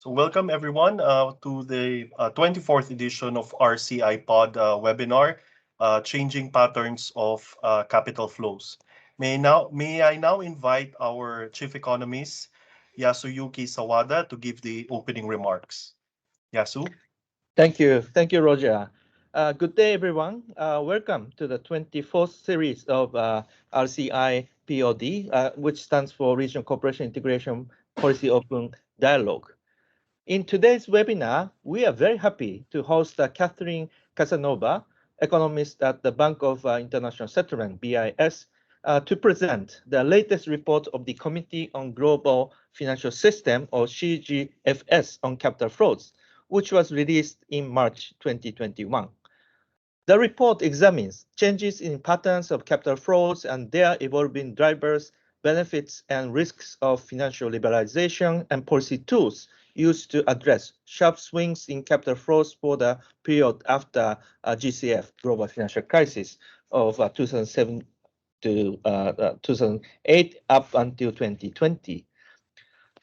So welcome everyone to the 24th edition of RCI Pod webinar, Changing Patterns of Capital Flows. May I now invite our Chief Economist, Yasuyuki Sawada, to give the opening remarks. Yasu? Thank you. Thank you, Roger. Good day, everyone. Welcome to the 24th series of RCI POD, which stands for Regional Cooperation Integration Policy Open Dialogue. In today's webinar, we are very happy to host Catherine Casanova, economist at the Bank of International Settlement, BIS, to present the latest report of the Committee on Global Financial System, or CGFS, on capital flows, which was released in March 2021. The report examines changes in patterns of capital flows and their evolving drivers, benefits, and risks of financial liberalization and policy tools used to address sharp swings in capital flows for the period after GCF, Global Financial Crisis, of 2007 to 2008 up until 2020.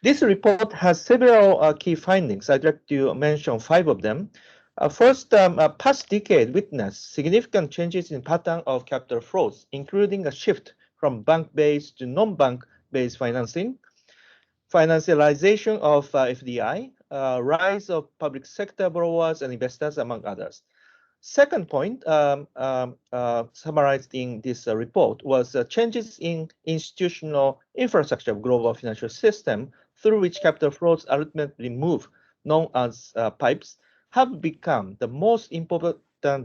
This report has several key findings. I'd like to mention 5 of them. First, past decade witnessed significant changes in pattern of capital flows, including a shift from bank-based to non-bank-based financing, financialization of FDI, rise of public sector borrowers and investors, among others. Second point, summarized in this report, was changes in institutional infrastructure of global financial system through which capital flows ultimately move, known as pipes, have become the most important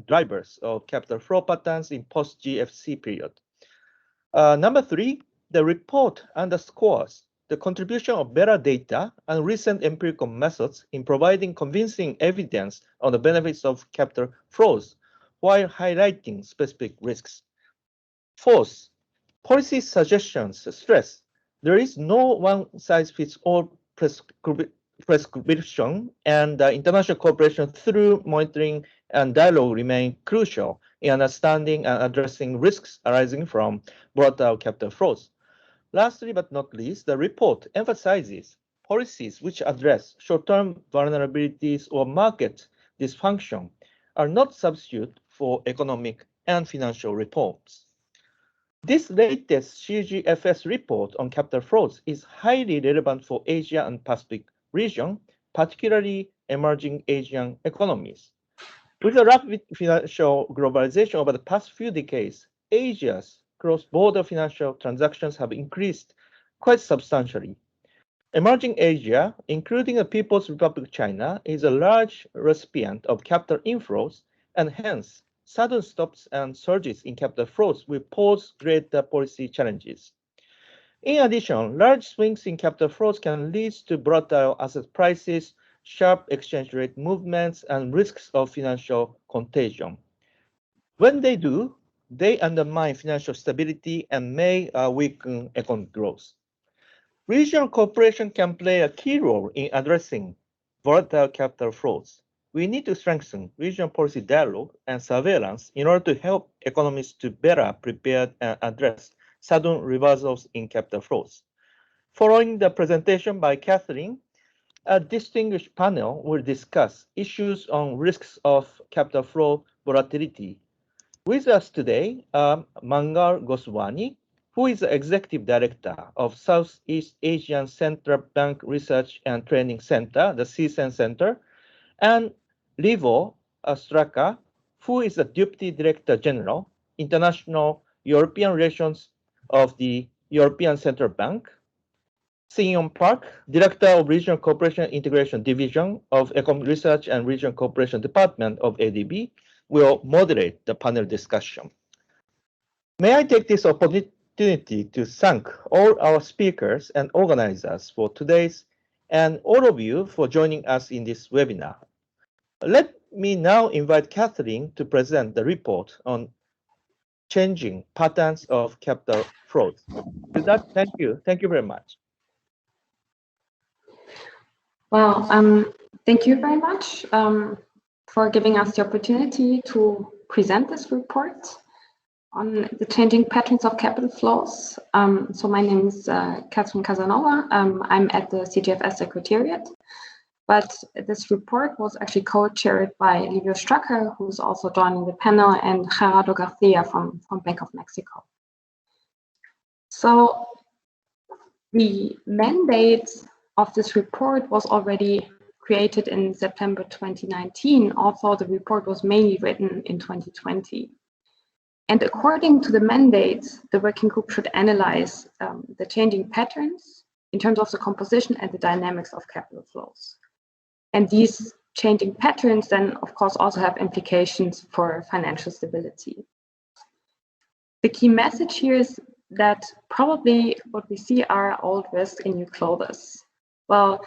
drivers of capital flow patterns in post-GFC period. Number 3, the report underscores the contribution of better data and recent empirical methods in providing convincing evidence on the benefits of capital flows while highlighting specific risks. Fourth, policy suggestions stress there is no one-size-fits-all prescription, and international cooperation through monitoring and dialogue remain crucial in understanding and addressing risks arising from volatile capital flows. Lastly but not least, the report emphasizes policies which address short-term vulnerabilities or market dysfunction are not substitute for economic and financial reforms. This latest CGFS report on capital flows is highly relevant for Asia and Pacific region, particularly emerging Asian economies. With the rapid financial globalization over the past few decades, Asia's cross-border financial transactions have increased quite substantially. Emerging Asia, including the People's Republic of China, is a large recipient of capital inflows, and hence sudden stops and surges in capital flows will pose greater policy challenges. In addition, large swings in capital flows can lead to volatile asset prices, sharp exchange rate movements, and risks of financial contagion. When they do, they undermine financial stability and may weaken economic growth. Regional cooperation can play a key role in addressing volatile capital flows. We need to strengthen regional policy dialogue and surveillance in order to help economies to better prepare and address sudden reversals in capital flows. Following the presentation by Catherine, a distinguished panel will discuss issues on risks of capital flow volatility. With us today are Mangal Goswami, who is the Executive Director of Southeast Asian Central Bank Research and Training Center, the CSEN Center, and Livo Straka, who is the Deputy Director General, International European Relations of the European Central Bank, Seon Park, Director of Regional Cooperation Integration Division of Economic Research and Regional Cooperation Department of ADB, will moderate the panel discussion. May I take this opportunity to thank all our speakers and organizers for today's, and all of you for joining us in this webinar. Let me now invite Catherine to present the report on changing patterns of capital flows. With that, thank you. Thank you very much. Well, thank you very much for giving us the opportunity to present this report on the changing patterns of capital flows. So my name is Catherine Casanova. I'm at the CGFS Secretariat. But this report was actually co-chaired by Livio Strucker, who's also joining the panel, and Gerardo Garcia from Bank of Mexico. So the mandate of this report was already created in September 2019, although the report was mainly written in 2020. And according to the mandate, the working group should analyze the changing patterns in terms of the composition and the dynamics of capital flows. And these changing patterns then, of course, also have implications for financial stability. The key message here is that probably what we see are old risks in new clothes. Well,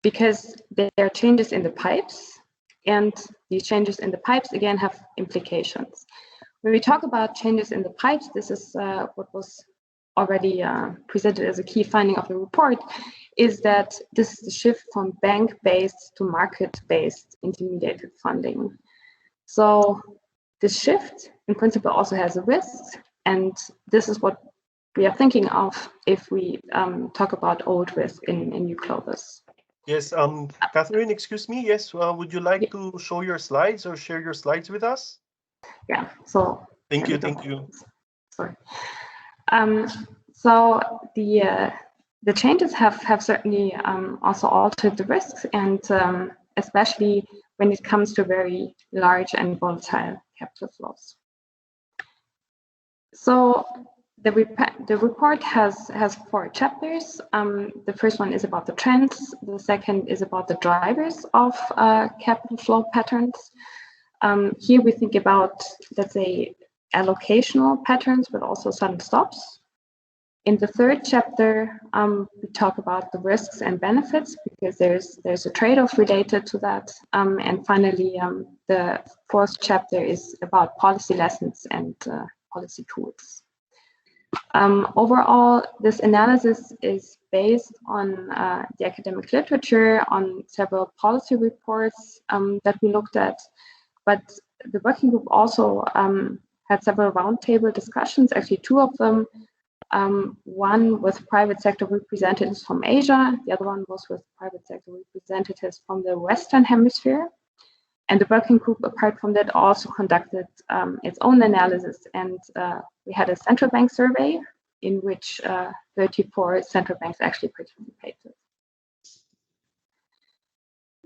because there are changes in the pipes, and these changes in the pipes again have implications. When we talk about changes in the pipes, this is what was already presented as a key finding of the report, is that this is the shift from bank-based to market-based intermediated funding. So this shift in principle also has a risk, and this is what we are thinking of if we talk about old risk in new clothes. Yes, Catherine, excuse me. Yes, would you like to show your slides or share your slides with us? Yeah, so. Thank you. Sorry. So the changes have certainly also altered the risks, and especially when it comes to very large and volatile capital flows. So the report has 4 chapters. The first one is about the trends. The second is about the drivers of capital flow patterns. Here we think about, let's say, allocational patterns, but also sudden stops. In the third chapter, we talk about the risks and benefits, because there's a trade-off related to that. And finally, the fourth chapter is about policy lessons and policy tools. Overall, this analysis is based on the academic literature, on several policy reports that we looked at, but the working group also had several roundtable discussions, actually 2 of them. One with private sector representatives from Asia, the other one was with private sector representatives from the Western Hemisphere. And the working group, apart from that, also conducted its own analysis. And we had a central bank survey in which 34 central banks actually participated.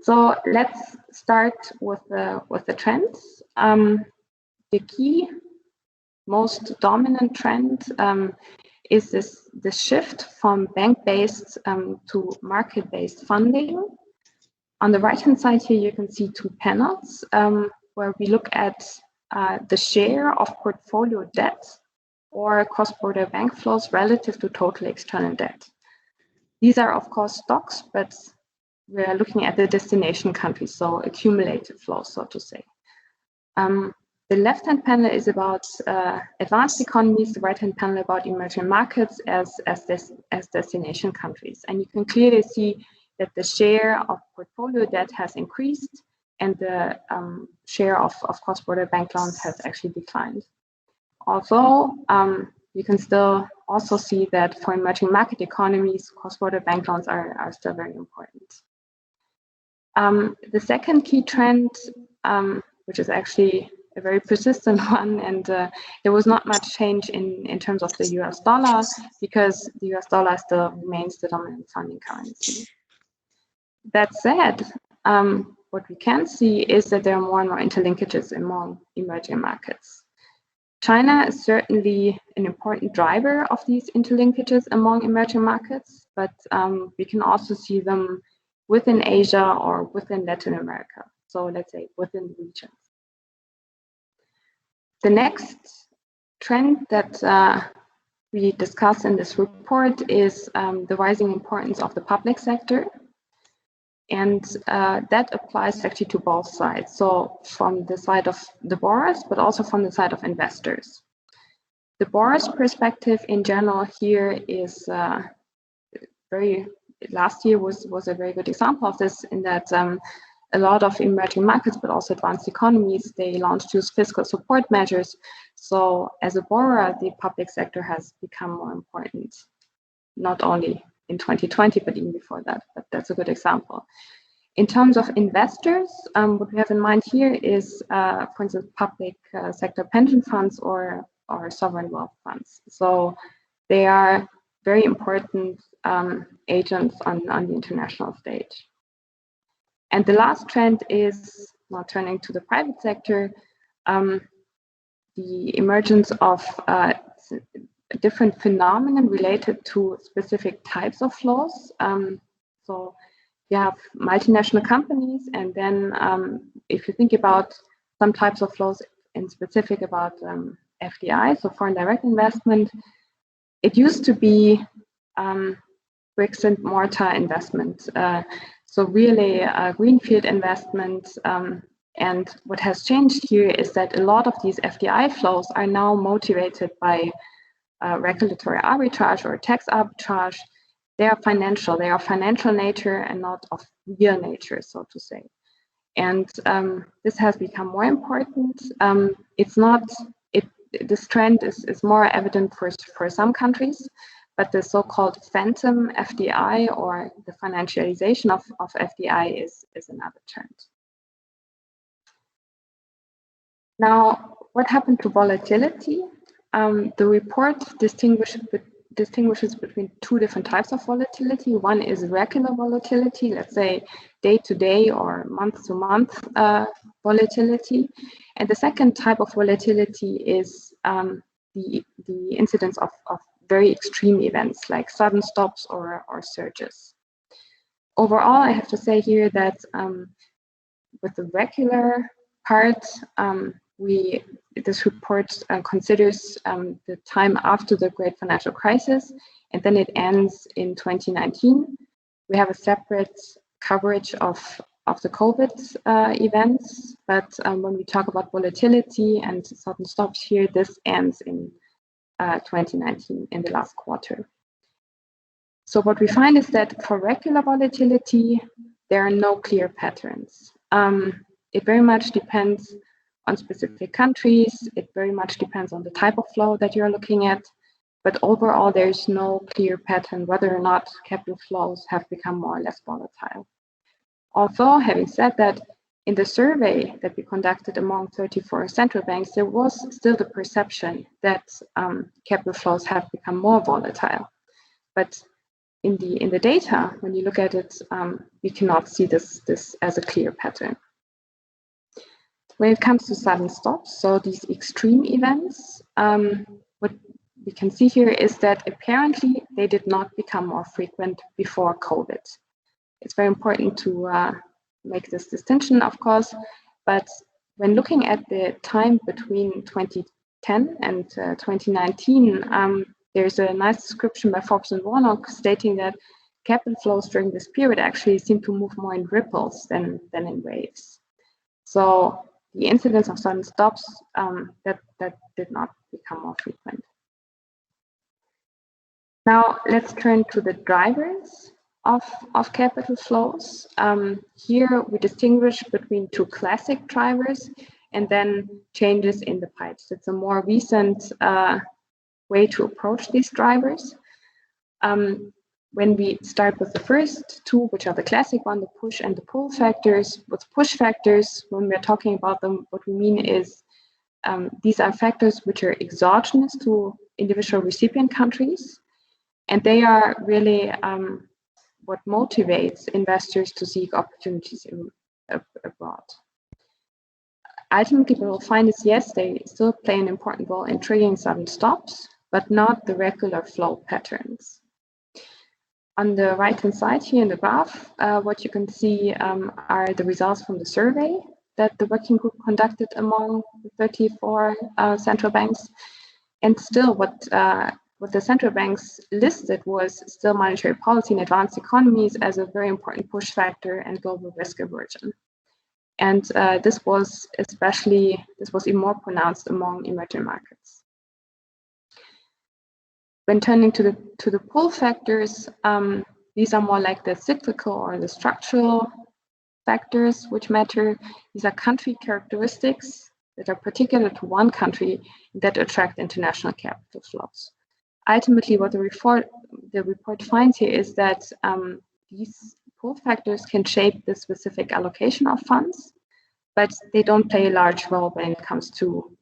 So let's start with the trends. The key, most dominant trend is this shift from bank-based to market-based funding. On the right-hand side here, you can see 2 panels where we look at the share of portfolio debt or cross-border bank flows relative to total external debt. These are, of course, stocks, but we are looking at the destination countries, so accumulated flows, so to say. The left-hand panel is about advanced economies, the right-hand panel about emerging markets as destination countries. And you can clearly see that the share of portfolio debt has increased, and the share of cross-border bank loans has actually declined. Although you can still also see that for emerging market economies, cross-border bank loans are still very important. The second key trend, which is actually a very persistent one, and there was not much change in terms of the US dollar, because the US dollar still remains the dominant funding currency. That said, what we can see is that there are more and more interlinkages among emerging markets. China is certainly an important driver of these interlinkages among emerging markets, but we can also see them within Asia or within Latin America. So let's say within the regions. The next trend that we discuss in this report is the rising importance of the public sector. And that applies actually to both sides. So from the side of the borrowers, but also from the side of investors. The borrower's perspective in general here is last year was a very good example of this, in that a lot of emerging markets, but also advanced economies, they launched these fiscal support measures. So as a borrower, the public sector has become more important, not only in 2020, but even before that, but that's a good example. In terms of investors, what we have in mind here is, for instance, public sector pension funds or sovereign wealth funds. So they are very important agents on the international stage. And the last trend is, now turning to the private sector, the emergence of different phenomena related to specific types of flows. So you have multinational companies, and then if you think about some types of flows in specific about FDI, so foreign direct investment, it used to be bricks and mortar investment. So really greenfield investment. And what has changed here is that a lot of these FDI flows are now motivated by regulatory arbitrage or tax arbitrage. They are financial nature and not of real nature, so to say. And this has become more important. This trend is more evident for some countries, but the so-called phantom FDI or the financialization of FDI is another trend. Now, what happened to volatility? The report distinguishes between two different types of volatility. One is regular volatility, let's say day-to-day or month-to-month volatility. And the second type of volatility is the incidence of very extreme events like sudden stops or surges. Overall, I have to say here that with the regular part, this report considers the time after the great financial crisis, and then it ends in 2019. We have a separate coverage of the COVID events, but when we talk about volatility and sudden stops here, this ends in 2019 in the last quarter. So what we find is that for regular volatility, there are no clear patterns. It very much depends on specific countries. It very much depends on the type of flow that you're looking at. But overall, there's no clear pattern whether or not capital flows have become more or less volatile. Also, having said that, in the survey that we conducted among 34 central banks, there was still the perception that capital flows have become more volatile. But in the data, when you look at it, you cannot see this as a clear pattern. When it comes to sudden stops, so these extreme events, what we can see here is that apparently they did not become more frequent before COVID. It's very important to make this distinction, of course, but when looking at the time between 2010 and 2019, there's a nice description by Forbes and Warnock stating that capital flows during this period actually seem to move more in ripples than in waves. So the incidence of sudden stops that did not become more frequent. Now let's turn to the drivers of capital flows. Here we distinguish between two classic drivers and then changes in the pipes. It's a more recent way to approach these drivers. When we start with the first two, which are the classic one, the push and the pull factors. With push factors, when we're talking about them, what we mean is these are factors which are exogenous to individual recipient countries, and they are really what motivates investors to seek opportunities abroad. Ultimately, what we'll find is, yes, they still play an important role in triggering sudden stops, but not the regular flow patterns. On the right-hand side here in the graph, what you can see are the results from the survey that the working group conducted among the 34 central banks. And still what the central banks listed was still monetary policy in advanced economies as a very important push factor and global risk aversion. And this was even more pronounced among emerging markets. When turning to the pull factors, these are more like the cyclical or the structural factors which matter. These are country characteristics that are particular to one country that attract international capital flows. Ultimately, what the report finds here is that these pull factors can shape the specific allocation of funds, but they don't play a large role when it comes to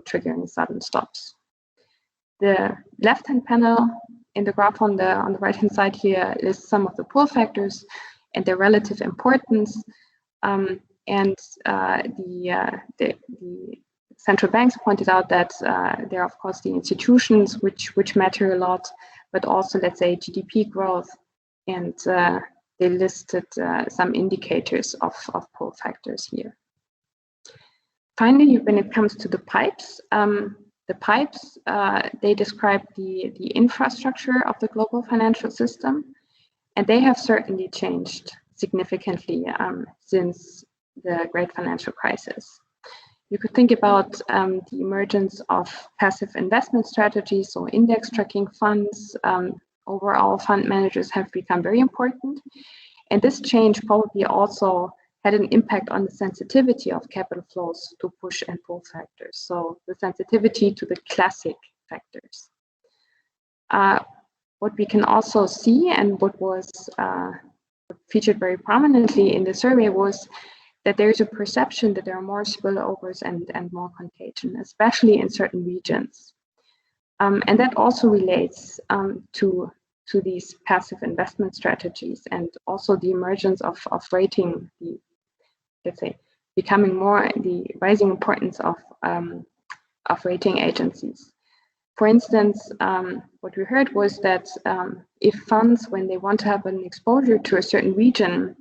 triggering sudden stops. The left-hand panel in the graph on the right-hand side here lists some of the pull factors and their relative importance. The central banks pointed out that there are, of course, the institutions which matter a lot, but also, let's say, GDP growth, and they listed some indicators of pull factors here. Finally, when it comes to the pipes, they describe the infrastructure of the global financial system, and they have certainly changed significantly since the great financial crisis. You could think about the emergence of passive investment strategies, so index tracking funds. Overall, fund managers have become very important, and this change probably also had an impact on the sensitivity of capital flows to push and pull factors, so the sensitivity to the classic factors. What we can also see, and what was featured very prominently in the survey, was that there's a perception that there are more spillovers and more contagion, especially in certain regions. And that also relates to these passive investment strategies, and also the emergence of rating, let's say, becoming more the rising importance of rating agencies. For instance, what we heard was that if funds, when they want to have an exposure to a certain region,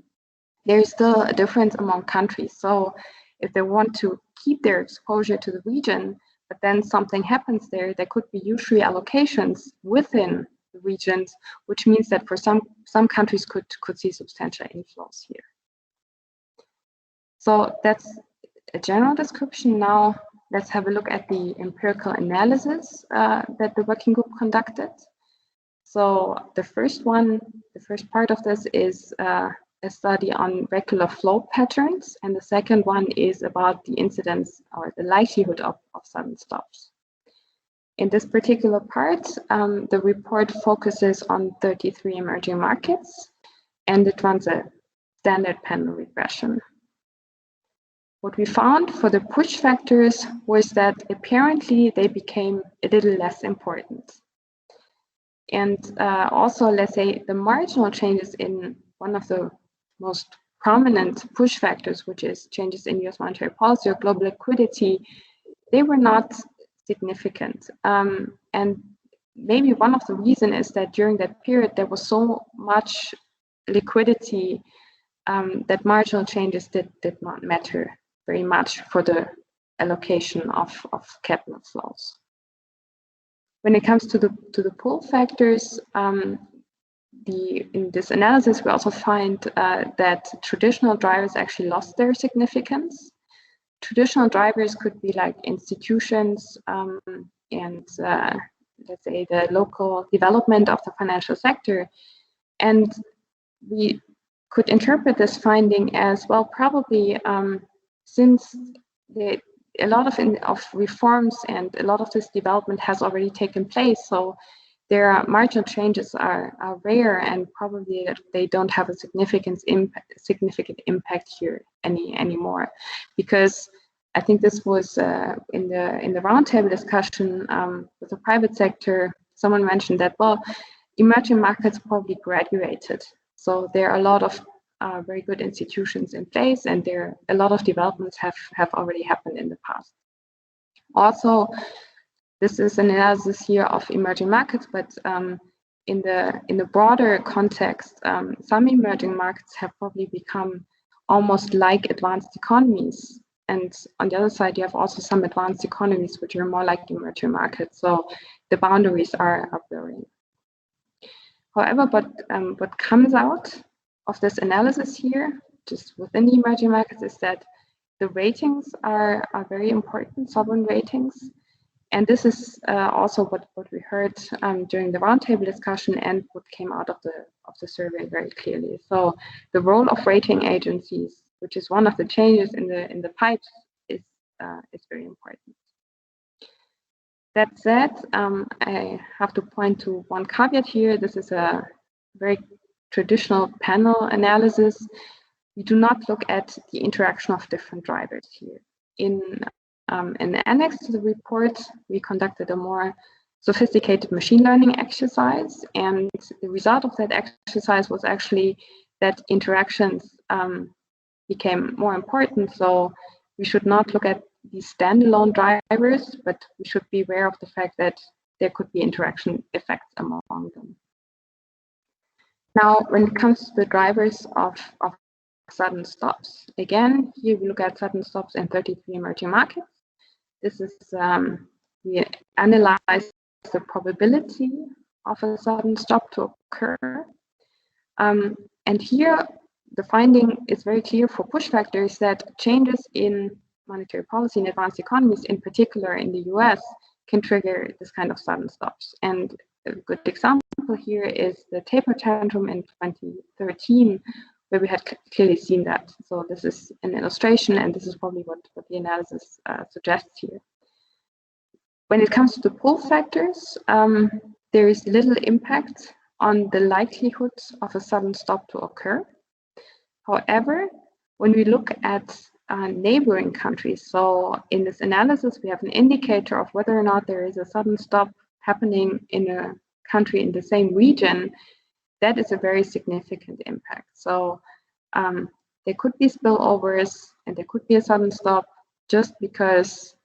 there is still a difference among countries. So if they want to keep their exposure to the region, but then something happens there could be huge reallocations within the regions, which means that for some countries could see substantial inflows here. So that's a general description. Now let's have a look at the empirical analysis that the working group conducted. So the first part of this is a study on regular flow patterns, and the second one is about the incidence or the likelihood of sudden stops. In this particular part, the report focuses on 33 emerging markets, and it runs a standard panel regression. What we found for the push factors was that apparently they became a little less important. And also, let's say, the marginal changes in one of the most prominent push factors, which is changes in US monetary policy or global liquidity, they were not significant. And maybe one of the reasons is that during that period, there was so much liquidity that marginal changes did not matter very much for the allocation of capital flows. When it comes to the pull factors, in this analysis, we also find that traditional drivers actually lost their significance. Traditional drivers could be like institutions and let's say the local development of the financial sector. And we could interpret this finding as, well, probably since a lot of reforms and a lot of this development has already taken place, so their marginal changes are rare, and probably that they don't have a significant impact here anymore. Because I think this was in the roundtable discussion with the private sector, someone mentioned that, well, emerging markets probably graduated. So there are a lot of very good institutions in place, and a lot of developments have already happened in the past. Also, this is an analysis here of emerging markets, but in the broader context, some emerging markets have probably become almost like advanced economies. And on the other side, you have also some advanced economies which are more like emerging markets. So the boundaries are blurring. However, what comes out of this analysis here, just within the emerging markets, is that the ratings are very important, sovereign ratings. And this is also what we heard during the roundtable discussion, and what came out of the survey very clearly. So the role of rating agencies, which is one of the changes in the pipes, is very important. That said, I have to point to one caveat here. This is a very traditional panel analysis, we do not look at the interaction of different drivers here. In the annex to the report, we conducted a more sophisticated machine learning exercise, and the result of that exercise was actually that interactions became more important. So we should not look at these standalone drivers, but we should be aware of the fact that there could be interaction effects among them. Now, when it comes to the drivers of sudden stops, again, here we look at sudden stops in 33 emerging markets. This is, we analyze the probability of a sudden stop to occur. And here, the finding is very clear for push factors that changes in monetary policy in advanced economies, in particular in the US, can trigger this kind of sudden stops. And a good example here is the taper tantrum in 2013, where we had clearly seen that. So this is an illustration, and this is probably what the analysis suggests here. When it comes to the pull factors, there is little impact on the likelihood of a sudden stop to occur. However, when we look at neighboring countries, so in this analysis, we have an indicator of whether or not there is a sudden stop happening in a country in the same region, that is a very significant impact. So there could be spillovers and there could be a sudden stop just because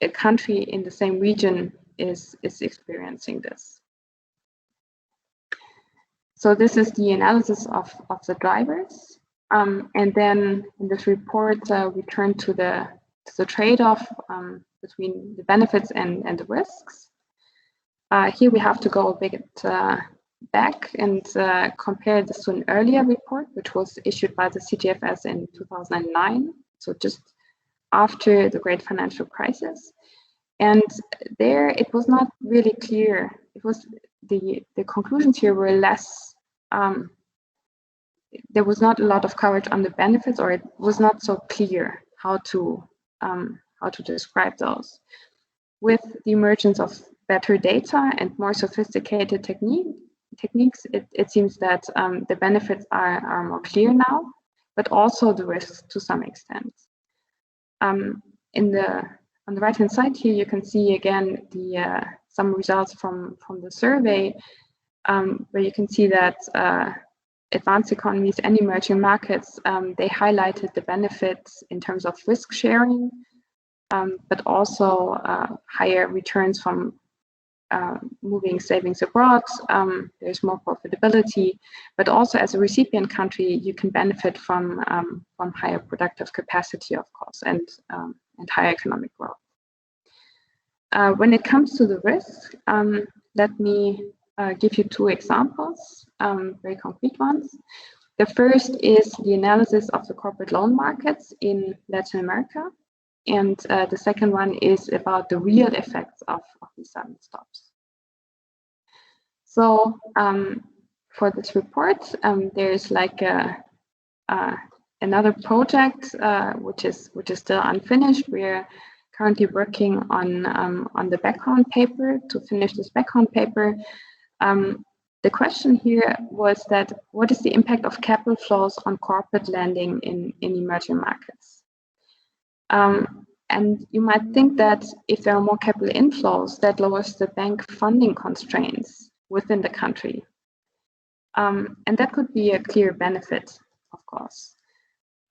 a country in the same region is experiencing this. So this is the analysis of the drivers. And then in this report, we turn to the trade-off between the benefits and the risks. Here we have to go a bit back and compare this to an earlier report, which was issued by the CGFS in 2009, so just after the great financial crisis. And there it was not really clear. It was the conclusions here were less, there was not a lot of coverage on the benefits, or it was not so clear how to describe those. With the emergence of better data and more sophisticated techniques, it seems that the benefits are more clear now, but also the risks to some extent. On the right-hand side here, you can see again some results from the survey, where you can see that advanced economies and emerging markets, they highlighted the benefits in terms of risk sharing, but also higher returns from moving savings abroad. There's more profitability, but also as a recipient country, you can benefit from higher productive capacity, of course, and higher economic growth. When it comes to the risk, let me give you two examples, very concrete ones. The first is the analysis of the corporate loan markets in Latin America. And the second one is about the real effects of these sudden stops. So for this report, there's like another project which is still unfinished. We're currently working on the background paper to finish this background paper. The question here was that what is the impact of capital flows on corporate lending in emerging markets? And you might think that if there are more capital inflows, that lowers the bank funding constraints within the country. And that could be a clear benefit, of course.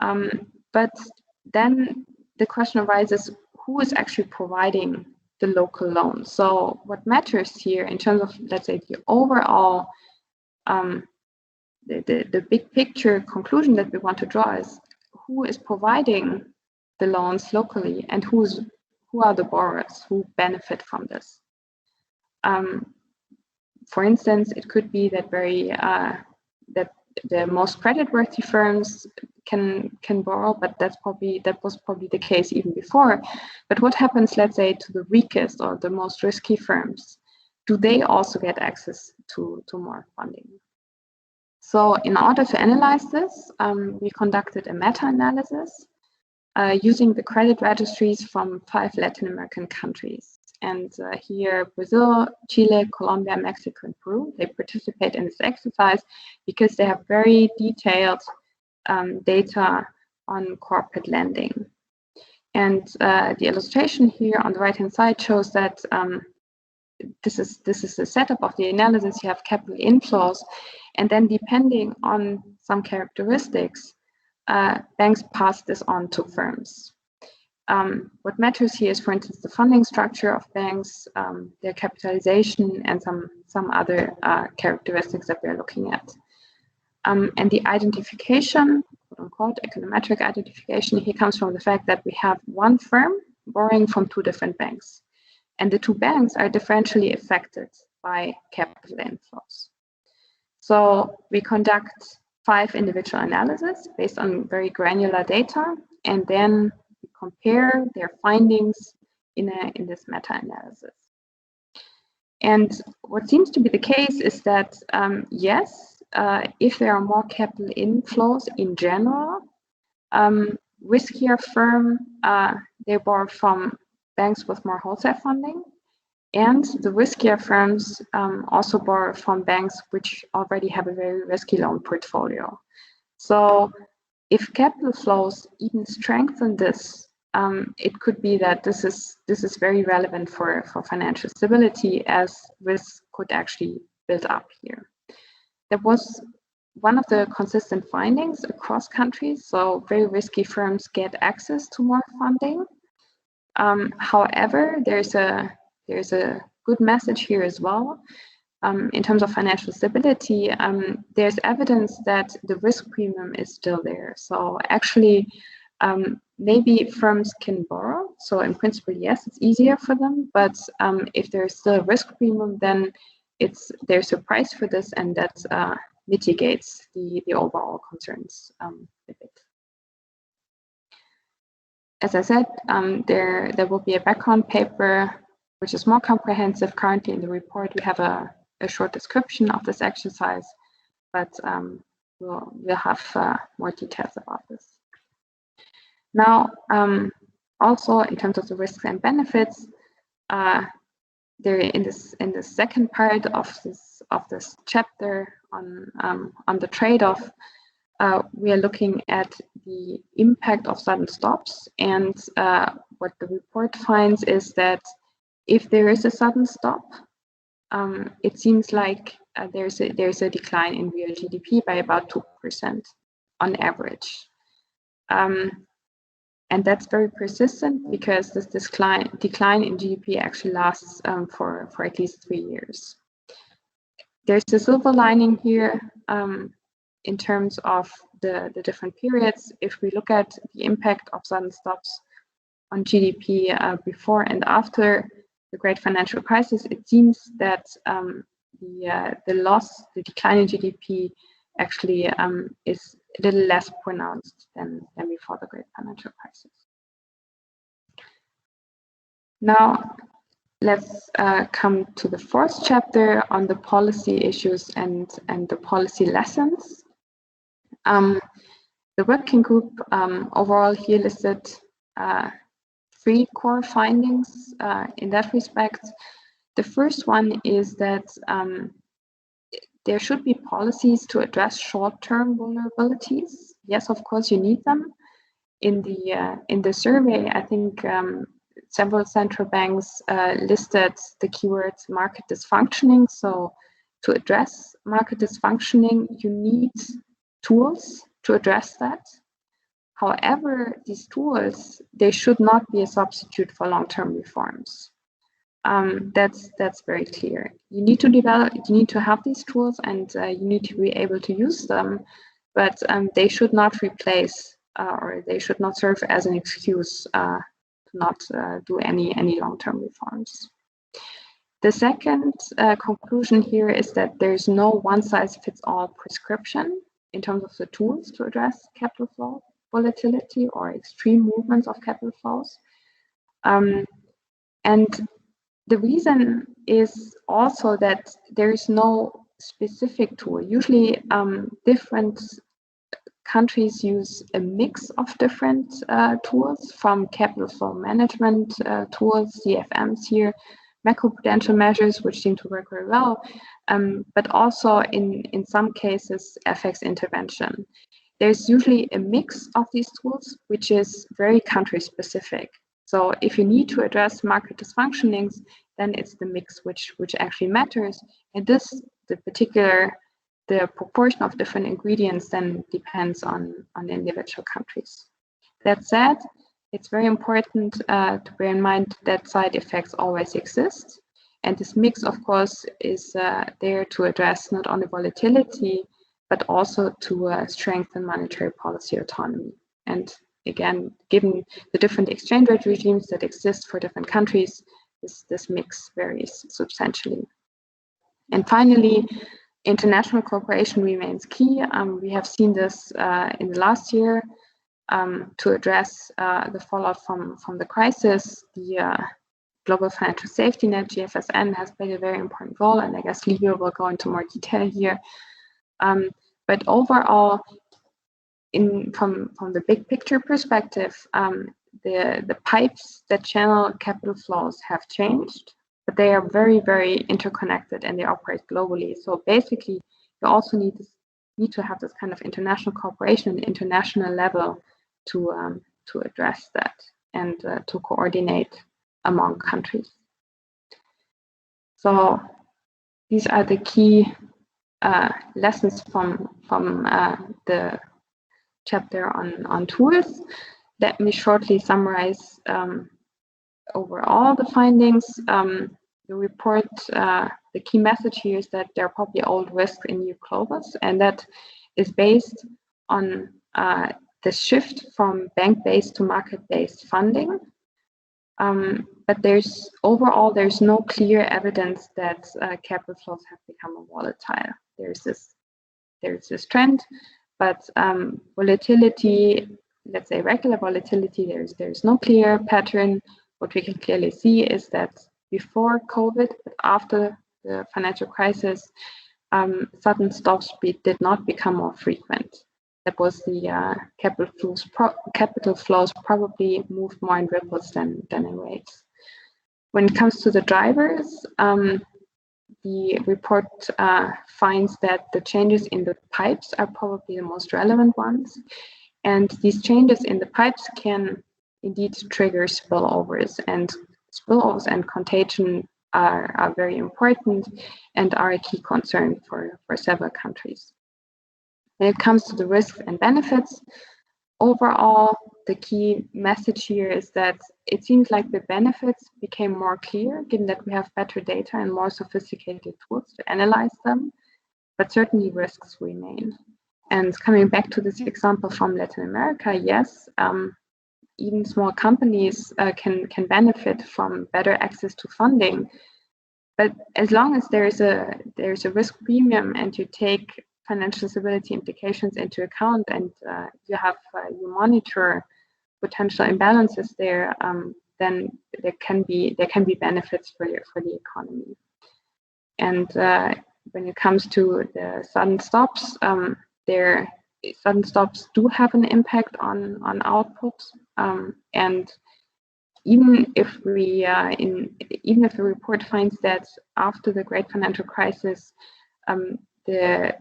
But then the question arises, who is actually providing the local loans? So what matters here in terms of, let's say, the overall, the big picture conclusion that we want to draw is who is providing the loans locally, and who are the borrowers who benefit from this. For instance, it could be that that the most credit-worthy firms can borrow, but that was probably the case even before. But what happens, let's say, to the weakest or the most risky firms? Do they also get access to more funding? So in order to analyze this, we conducted a meta-analysis using the credit registries from 5 Latin American countries. and here Brazil, Chile, Colombia, Mexico, and Peru, they participate in this exercise because they have very detailed data on corporate lending. And the illustration here on the right-hand side shows that this is the setup of the analysis. You have capital inflows, and then depending on some characteristics, banks pass this on to firms. What matters here is, for instance, the funding structure of banks, their capitalization, and some other characteristics that we're looking at. And the identification, quote-unquote, econometric identification, here comes from the fact that we have one firm borrowing from two different banks. And the two banks are differentially affected by capital inflows. So we conduct 5 individual analyses based on very granular data, and then we compare their findings in this meta-analysis. And what seems to be the case is that, yes, if there are more capital inflows in general, riskier firm, they borrow from banks with more wholesale funding, and the riskier firms also borrow from banks which already have a very risky loan portfolio. So if capital flows even strengthen this, it could be that this is very relevant for financial stability, as risk could actually build up here. That was one of the consistent findings across countries. So very risky firms get access to more funding. However, there's a good message here as well. In terms of financial stability, there's evidence that the risk premium is still there. So actually, maybe firms can borrow. So in principle, yes, it's easier for them. But if there's still a risk premium, then there's a price for this, and that mitigates the overall concerns a bit. As I said, there will be a background paper which is more comprehensive. Currently in the report, we have a short description of this exercise, but we'll have more details about this. Now, also in terms of the risks and benefits, there in the second part of this chapter on the trade-off, we are looking at the impact of sudden stops, and what the report finds is that if there is a sudden stop, it seems like there's a decline in real GDP by about 2% on average. And that's very persistent because this decline in GDP actually lasts for at least 3 years. There's a silver lining here in terms of the different periods. If we look at the impact of sudden stops on GDP before and after the great financial crisis, it seems that the decline in GDP actually is a little less pronounced than before the great financial crisis. Now, let's come to the fourth chapter on the policy issues and the policy lessons. The working group overall here listed 3 core findings in that respect. The first one is that there should be policies to address short-term vulnerabilities. Yes, of course, you need them. In the survey, I think several central banks listed the keywords market dysfunctioning. So to address market dysfunctioning, you need tools to address that. However, these tools, they should not be a substitute for long-term reforms. That's very clear. You need to have these tools, and you need to be able to use them, but they should not replace or they should not serve as an excuse to not do any long-term reforms. The second conclusion here is that there's no one-size-fits-all prescription in terms of the tools to address capital flow volatility or extreme movements of capital flows. And the reason is also that there is no specific tool. Usually different countries use a mix of different tools, from capital flow management tools, CFMs here, macroprudential measures, which seem to work very well, but also in some cases, FX intervention. There's usually a mix of these tools, which is very country specific. So if you need to address market dysfunctionings, then it's the mix which actually matters. And the proportion of different ingredients then depends on individual countries. That said, it's very important to bear in mind that side effects always exist. And this mix, of course, is there to address not only volatility, but also to strengthen monetary policy autonomy. And again, given the different exchange rate regimes that exist for different countries, this mix varies substantially. And finally, international cooperation remains key. We have seen this in the last year to address the fallout from the crisis. The Global Financial Safety Net, GFSN, has played a very important role, and I guess Livio will go into more detail here. But overall, from the big picture perspective, the pipes that channel capital flows have changed, but they are very, very interconnected and they operate globally. So basically, you also need to have this kind of international cooperation at the international level to address that and to coordinate among countries. So these are the key lessons from the chapter on tools. Let me shortly summarize overall the findings. The report, the key message here is that there are probably old risks in new globals, and that is based on the shift from bank-based to market-based funding. But there's no clear evidence that capital flows have become more volatile. There's this trend, but volatility, let's say regular volatility, there's no clear pattern. What we can clearly see is that before COVID, but after the financial crisis, sudden stop speed did not become more frequent. That was the capital flows probably moved more in ripples than in waves. When it comes to the drivers, the report finds that the changes in the pipes are probably the most relevant ones. And these changes in the pipes can indeed trigger spillovers, and contagion are very important and are a key concern for several countries. When it comes to the risks and benefits, overall, the key message here is that it seems like the benefits became more clear, given that we have better data and more sophisticated tools to analyze them, but certainly risks remain. And coming back to this example from Latin America, yes, even small companies can benefit from better access to funding, but as long as there's a risk premium and you take financial stability implications into account, and you monitor potential imbalances there, then there can be benefits for the economy. And when it comes to the sudden stops, sudden stops do have an impact on output, and even if the report finds that after the great financial crisis, the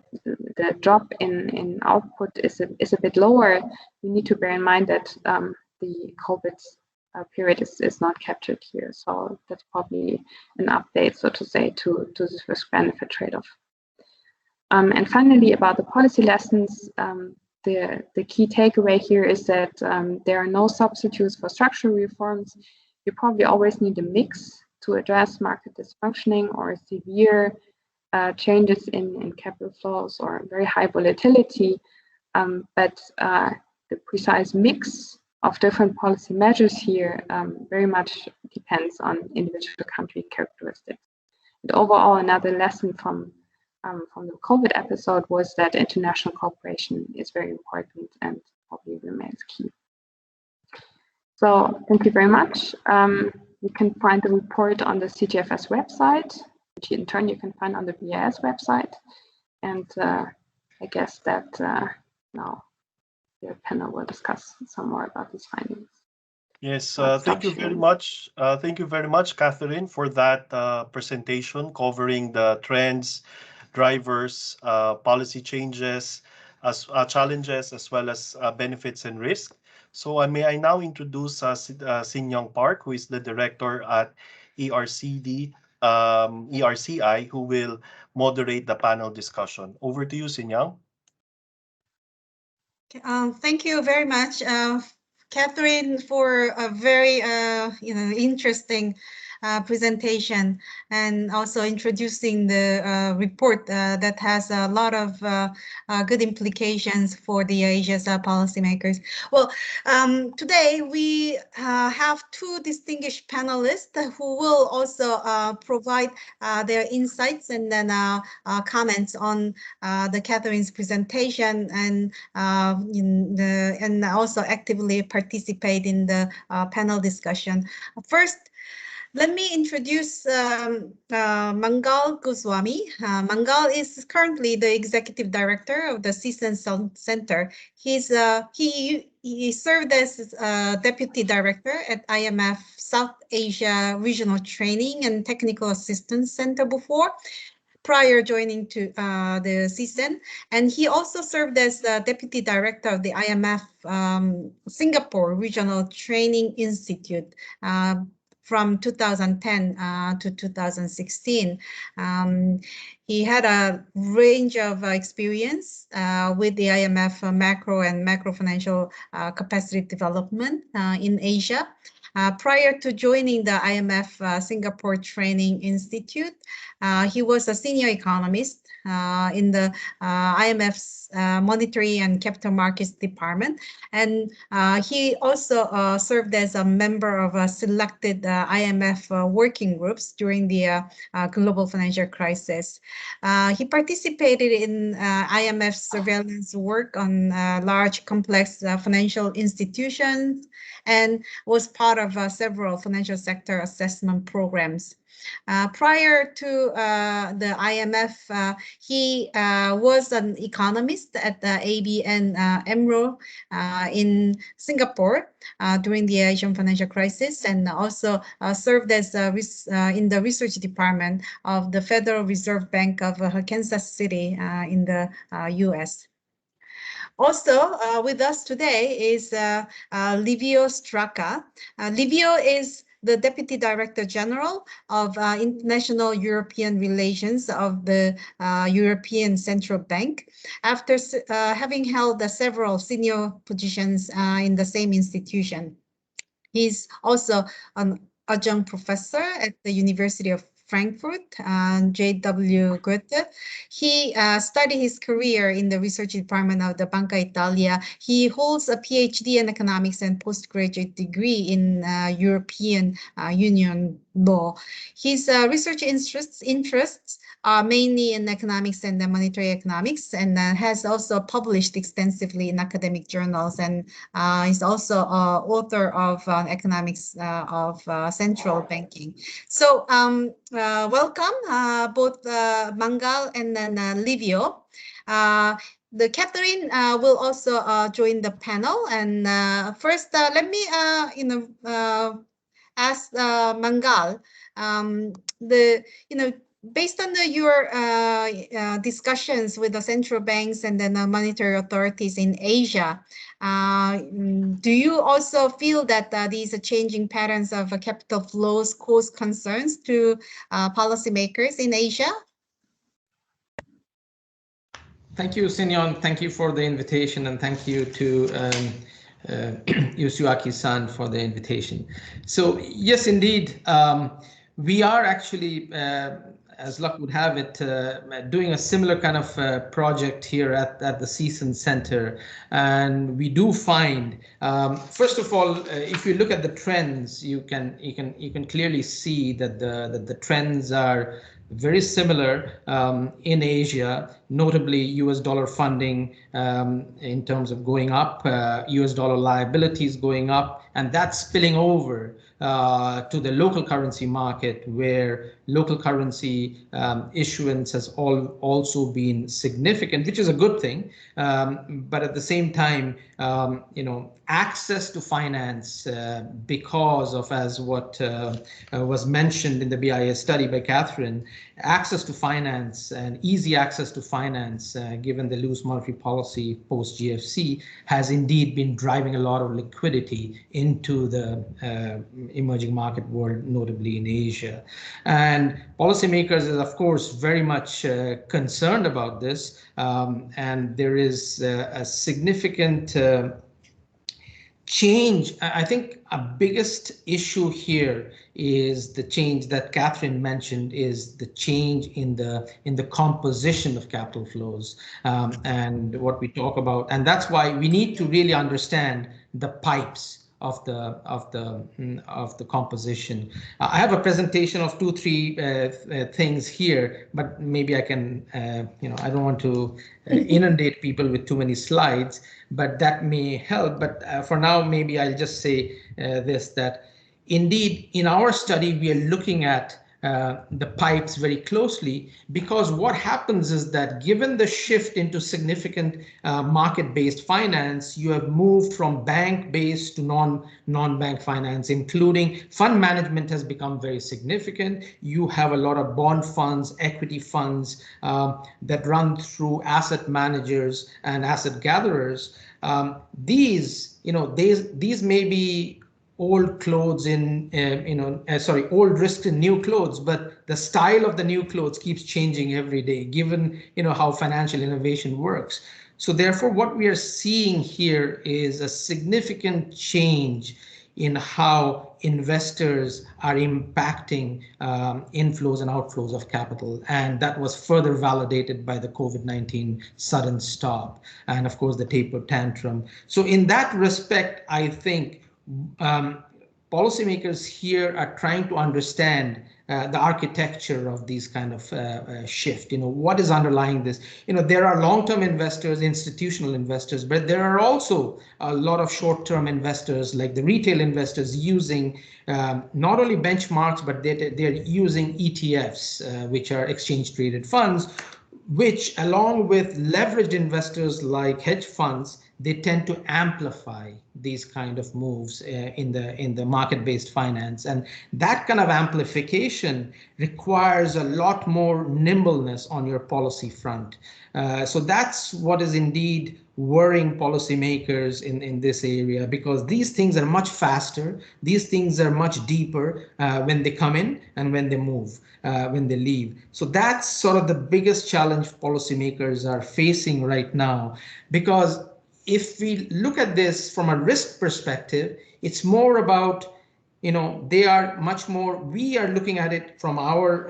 drop in output is a bit lower, we need to bear in mind that the COVID period is not captured here. So that's probably an update, so to say, to this risk-benefit trade-off. And finally, about the policy lessons, the key takeaway here is that there are no substitutes for structural reforms. You probably always need a mix to address market dysfunctioning or severe changes in capital flows or very high volatility, but the precise mix of different policy measures here very much depends on individual country characteristics. And overall, another lesson from the COVID episode was that international cooperation is very important and probably remains key. So thank you very much. You can find the report on the CGFS website, which in turn you can find on the BIS website. And I guess that now the panel will discuss some more about these findings. Yes, thank you very much. Thank you very much, Catherine, for that presentation covering the trends, drivers, policy changes, challenges, as well as benefits and risks. So may I now introduce Sin Young Park, who is the director at ERCI, who will moderate the panel discussion. Over to you, Sin Young. Thank you very much, Catherine, for a very interesting presentation, and also introducing the report that has a lot of good implications for the Asia's policymakers. Well, today we have two distinguished panelists who will also provide their insights and then comments on the Catherine's presentation, and and also actively participate in the panel discussion. First, let me introduce Mangal Goswami. Mangal is currently the executive director of the CSEN Center. He served as deputy director at IMF South Asia Regional Training and Technical Assistance Center before, prior joining to the CSEN, and he also served as the deputy director of the IMF Singapore Regional Training Institute from 2010 to 2016. He had a range of experience with the IMF macro and macro financial capacity development in Asia. Prior to joining the IMF Singapore Training Institute, he was a senior economist in the IMF's Monetary and Capital Markets Department, and he also served as a member of selected IMF working groups during the global financial crisis. He participated in IMF's surveillance work on large, complex financial institutions, and was part of several financial sector assessment programs. Prior to the IMF, he was an economist at the ABN AMRO in Singapore during the Asian financial crisis, and also served as in the research department of the Federal Reserve Bank of Kansas City in the US. Also with us today is Livio Straka. Livio is the Deputy Director General of International European Relations of the European Central Bank, after having held several senior positions in the same institution. He's also an adjunct professor at the University of Frankfurt, J.W. Goethe. He studied his career in the research department of the Banca Italia. He holds a PhD in economics and postgraduate degree in European Union law. His research interests are mainly in economics and monetary economics, and has also published extensively in academic journals, and is also author of economics of central banking. So welcome both Mangal and then Livio. The Catherine will also join the panel, and first let me ask Mangal, based on your discussions with the central banks and then the monetary authorities in Asia, do you also feel that these changing patterns of capital flows cause concerns to policymakers in Asia? Thank you, Sinyon. Thank you for the invitation, and thank you to Yoshiaki-san for the invitation. So yes, indeed, we are actually, as luck would have it, doing a similar kind of project here at the CSEN Center, and we do find, first of all, if you look at the trends, you can clearly see that the trends are very similar in Asia, notably US dollar funding in terms of going up, US dollar liabilities going up, and that's spilling over to the local currency market, where local currency issuance has also been significant, which is a good thing. But at the same time, access to finance, because of, as what was mentioned in the BIS study by Catherine, access to finance and easy access to finance, given the loose monetary policy post GFC, has indeed been driving a lot of liquidity into the emerging market world, notably in Asia. And policymakers is, of course, very much concerned about this. And there is a significant change. I think a biggest issue here is the change that Catherine mentioned, is the change in the composition of capital flows, and what we talk about. And that's why we need to really understand the pipes of the composition. I have a presentation of 2-3 things here, but maybe I can, I don't want to inundate people with too many slides, but that may help. But for now, maybe I'll just say this, that indeed in our study, we are looking at the pipes very closely, because what happens is that given the shift into significant market-based finance, you have moved from bank-based to non-bank finance, including fund management has become very significant. You have a lot of bond funds, equity funds that run through asset managers and asset gatherers. These may be old clothes in, old risks in new clothes, but the style of the new clothes keeps changing every day, given, how financial innovation works. So therefore, what we are seeing here is a significant change in how investors are impacting inflows and outflows of capital. And that was further validated by the COVID-19 sudden stop and, of course, the taper tantrum. So in that respect, I think policymakers here are trying to understand the architecture of these kind of shift. What is underlying this? There are long-term investors, institutional investors, but there are also a lot of short-term investors, like the retail investors, using not only benchmarks, but they're using ETFs, which are exchange-traded funds, which, along with leveraged investors like hedge funds, they tend to amplify these kind of moves in the market-based finance. And that kind of amplification requires a lot more nimbleness on your policy front. So that's what is indeed worrying policymakers in this area, because these things are much faster. These things are much deeper when they come in and when they move, when they leave. So that's sort of the biggest challenge policymakers are facing right now, because if we look at this from a risk perspective, it's more about, they are much more, we are looking at it from our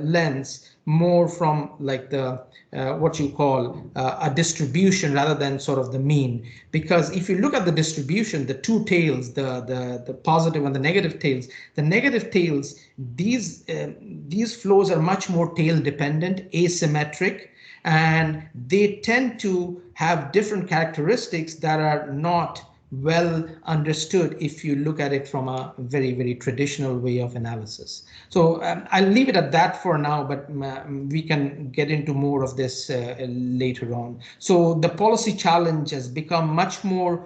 lens, more from like the, what you call a distribution rather than sort of the mean. Because if you look at the distribution, the two tails, the positive and the negative tails, these flows are much more tail dependent, asymmetric, and they tend to have different characteristics that are not well understood if you look at it from a very, very traditional way of analysis. So I'll leave it at that for now, but we can get into more of this later on. So the policy challenge has become much more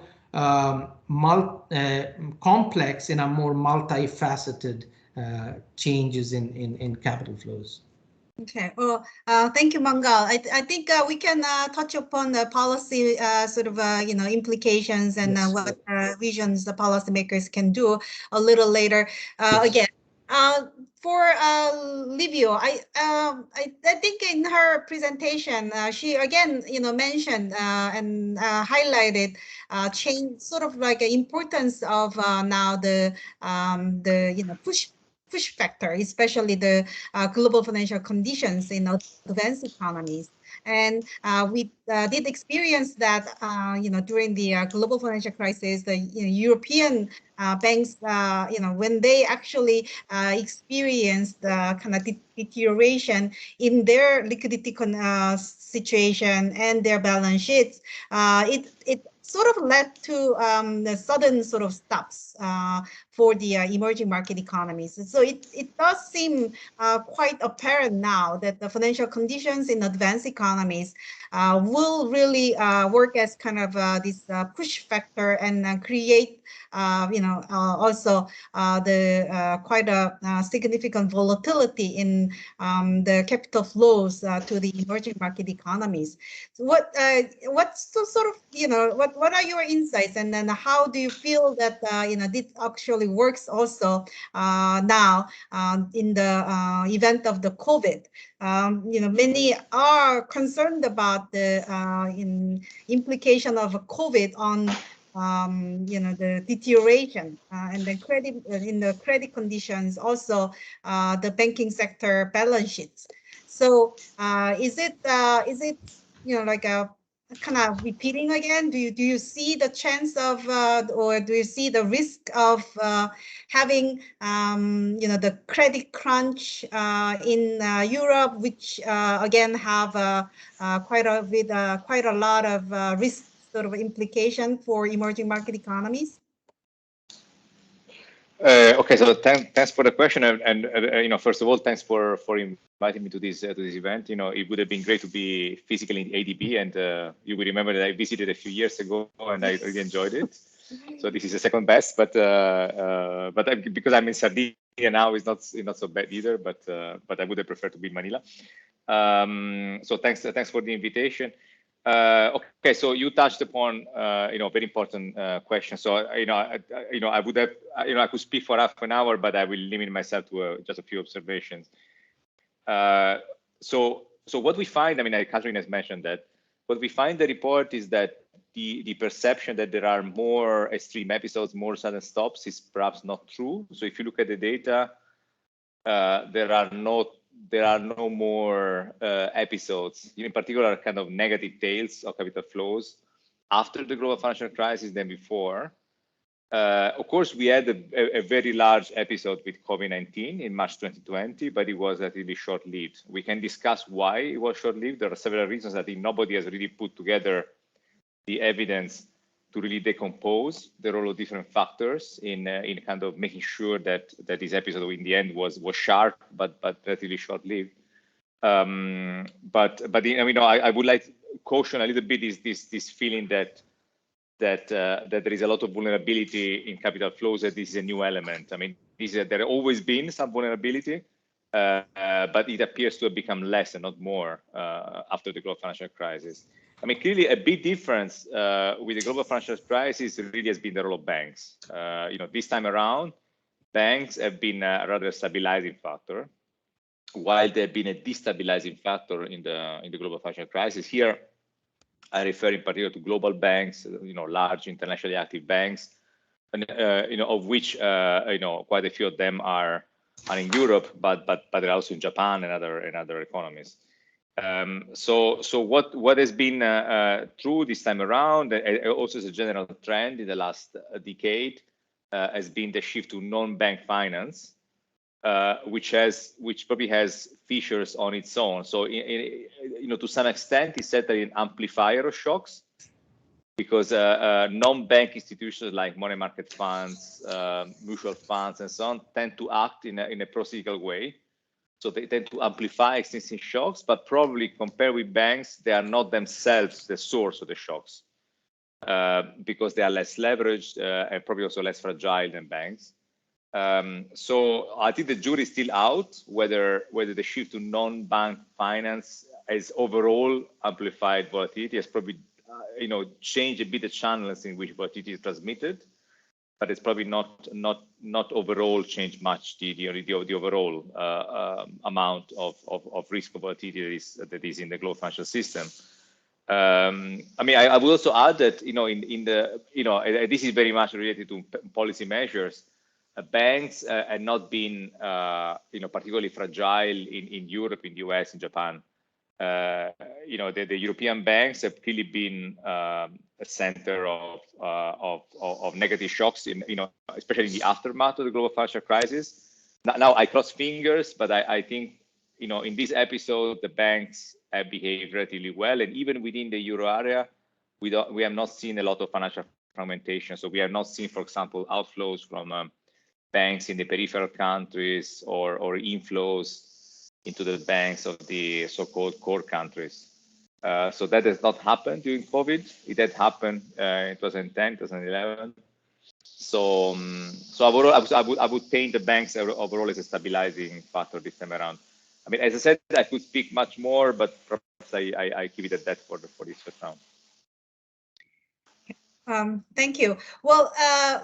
complex in a more multifaceted changes in capital flows. Okay, well, thank you, Mangal. I think we can touch upon the policy implications and yes, what visions the policymakers can do a little later. Yes. Again, for Livio, I think in her presentation, she again, mentioned and highlighted change, sort of like the importance of now the push factor, especially the global financial conditions in advanced economies. And we did experience that, during the global financial crisis, the European banks, when they actually experienced the kind of deterioration in their liquidity situation and their balance sheets, it sort of led to the sudden sort of stops for the emerging market economies. So it does seem quite apparent now that the financial conditions in advanced economies will really work as kind of this push factor and create, also the quite a significant volatility in the capital flows to the emerging market economies. So what's the sort of, what are your insights, and then how do you feel that this actually works also now in the event of the COVID? Many are concerned about the implication of COVID on the deterioration and the credit in the credit conditions, also the banking sector balance sheets. So is it like a kind of repeating again? Do you see the chance of or do you see the risk of having the credit crunch in Europe, which again have quite a lot of risk sort of implication for emerging market economies? Okay, so thanks for the question, and first of all, thanks for inviting me to this event. It would have been great to be physically in ADB, and you will remember that I visited a few years ago, and I really enjoyed it. So this is the second best, but because I'm in Sardinia now, it's not so bad either. But I would have preferred to be in Manila. So thanks for the invitation. Okay, so you touched upon very important question. So I would have I could speak for half an hour, but I will limit myself to just a few observations. So what we find, Catherine has mentioned that what we find in the report is that the perception that there are more extreme episodes, more sudden stops, is perhaps not true. So if you look at the data, there are no more episodes, in particular kind of negative tails of capital flows after the global financial crisis than before. Of course, we had a very large episode with COVID-19 in March 2020, but it was relatively short-lived. We can discuss why it was short-lived. There are several reasons. I think nobody has really put together the evidence to really decompose the role of different factors in kind of making sure that this episode in the end was sharp but relatively short-lived. But I would like to caution a little bit is this feeling that there is a lot of vulnerability in capital flows, that this is a new element. There have always been some vulnerability, but it appears to have become less and not more after the global financial crisis. Clearly a big difference with the global financial crisis really has been the role of banks. This time around, banks have been a rather stabilizing factor, while they've been a destabilizing factor in the global financial crisis. Here, I refer in particular to global banks, large internationally active banks, and of which quite a few of them are in Europe, but they're also in Japan and other economies. So what has been true this time around, also as a general trend in the last decade, has been the shift to non-bank finance, which probably has features on its own. So to some extent, it's certainly an amplifier of shocks, because non-bank institutions like money market funds, mutual funds, and so on tend to act in a pro-cyclical way. So they tend to amplify existing shocks, but probably compared with banks, they are not themselves the source of the shocks, because they are less leveraged and probably also less fragile than banks. So I think the jury is still out whether the shift to non-bank finance has overall amplified volatility, has probably changed a bit the channels in which volatility is transmitted. But it's probably not overall changed much the overall amount of risk of volatility that is in the global financial system. I would also add that this is very much related to policy measures. Banks have not been particularly fragile in Europe, in the US, in Japan. The European banks have clearly been a center of negative shocks, especially in the aftermath of the global financial crisis. Now I cross fingers, but I think in this episode the banks have behaved relatively well, and even within the euro area, we have not seen a lot of financial fragmentation. So we have not seen, for example, outflows from banks in the peripheral countries or inflows into the banks of the so-called core countries. So that has not happened during COVID. It had happened in 2010, 2011. So, overall, I would paint the banks overall as a stabilizing factor this time around. I mean, as I said, I could speak much more, but perhaps I keep it at that for this first round. Thank you. Well,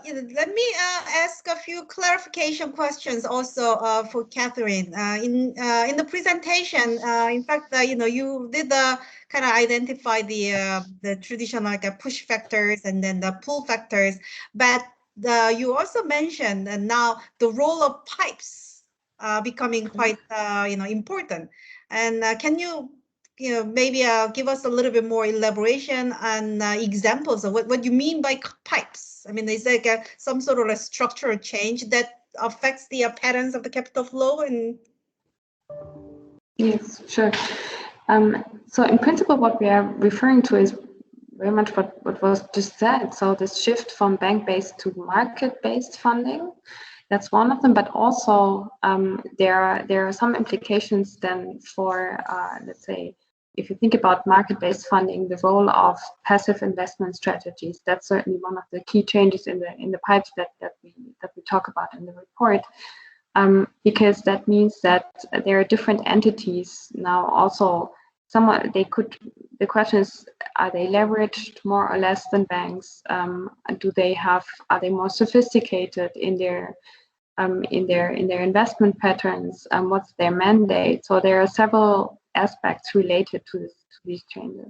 let me ask a few clarification questions also for Catherine. In the presentation, in fact, you did kind of identify the traditional like push factors and then the pull factors, but you also mentioned now the role of pipes becoming quite important. And can you maybe give us a little bit more elaboration and examples of what you mean by pipes? I mean, is there some sort of a structural change that affects the patterns of the capital flow? And yes, sure. So in principle, what we are referring to is very much what was just said. So this shift from bank-based to market-based funding, that's one of them. But also there are some implications then for let's say, if you think about market-based funding, the role of passive investment strategies, that's certainly one of the key changes in the pipes that we talk about in the report, because that means that there are different entities now. Also, the question is, are they leveraged more or less than banks? Are they more sophisticated in their investment patterns? What's their mandate? So there are several aspects related to these changes.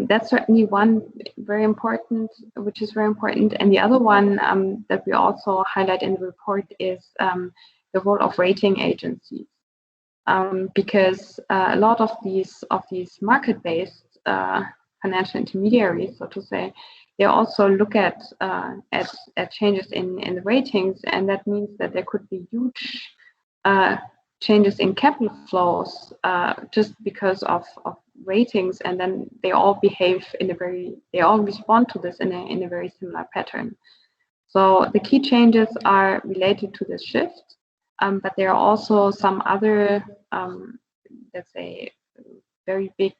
That's certainly one which is very important. And the other one that we also highlight in the report is the role of rating agencies, because a lot of these market-based financial intermediaries, so to say, they also look at changes in the ratings, and that means that there could be huge changes in capital flows just because of ratings, and then they all respond to this in a very similar pattern. So the key changes are related to this shift, but there are also some other, let's say, very big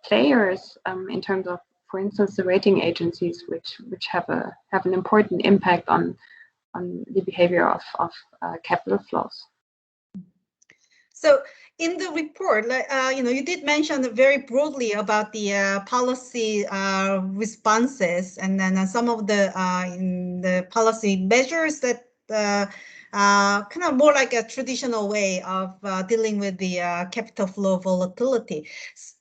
players in terms of, for instance, the rating agencies, which have an important impact on the behavior of capital flows. So in the report, you did mention very broadly about the policy responses, and then some of the policy measures that kind of more like a traditional way of dealing with the capital flow volatility.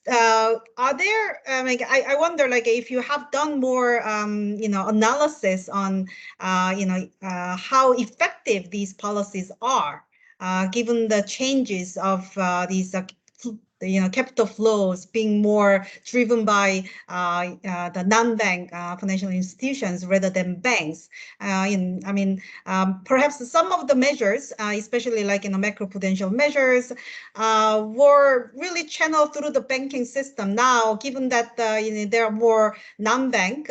Are there? I wonder, like, if you have done more, analysis on, how effective these policies are. Given the changes of these capital flows being more driven by the non-bank financial institutions rather than banks. Perhaps some of the measures, especially like macroprudential measures, were really channeled through the banking system. Now, given that there are more non-bank,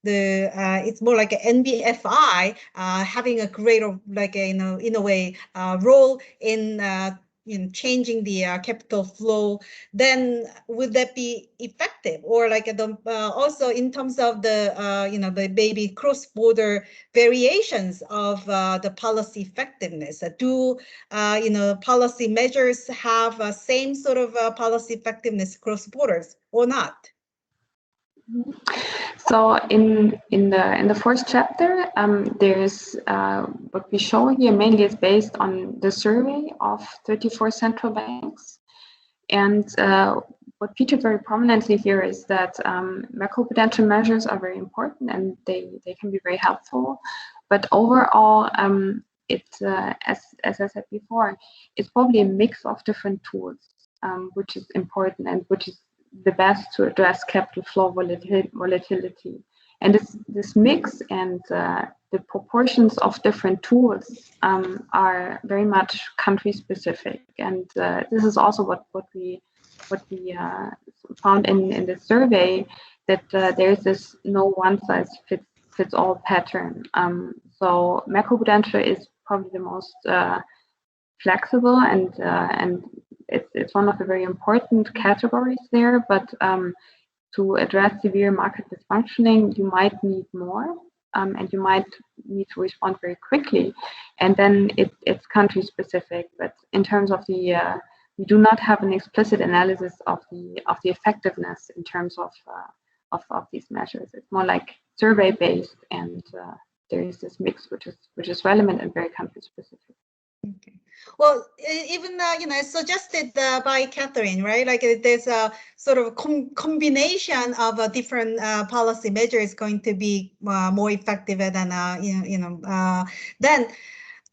it's more like an NBFI having a greater, like in a way, role in changing the capital flow. Then would that be effective? Or like also in terms of the maybe cross-border variations of the policy effectiveness? Do policy measures have same sort of policy effectiveness cross borders or not? So in the first chapter, there's what we show here mainly is based on the survey of 34 central banks, and what featured very prominently here is that macroprudential measures are very important and they can be very helpful, but overall it's as I said before, it's probably a mix of different tools, which is important and which is the best to address capital flow volatility. And this mix and the proportions of different tools are very much country specific. And this is also what we we found in the survey, that there is this no one size fits all pattern. So macroprudential is probably the most flexible, and it's one of the very important categories there. But to address severe market dysfunctioning, you might need more, and you might need to respond very quickly. And then it's country specific. But in terms of the we do not have an explicit analysis of the effectiveness in terms of these measures. It's more like survey based, and there is this mix which is relevant and very country specific. Okay. Well, even suggested by Catherine, right? Like there's a sort of combination of different policy measures going to be more effective than then.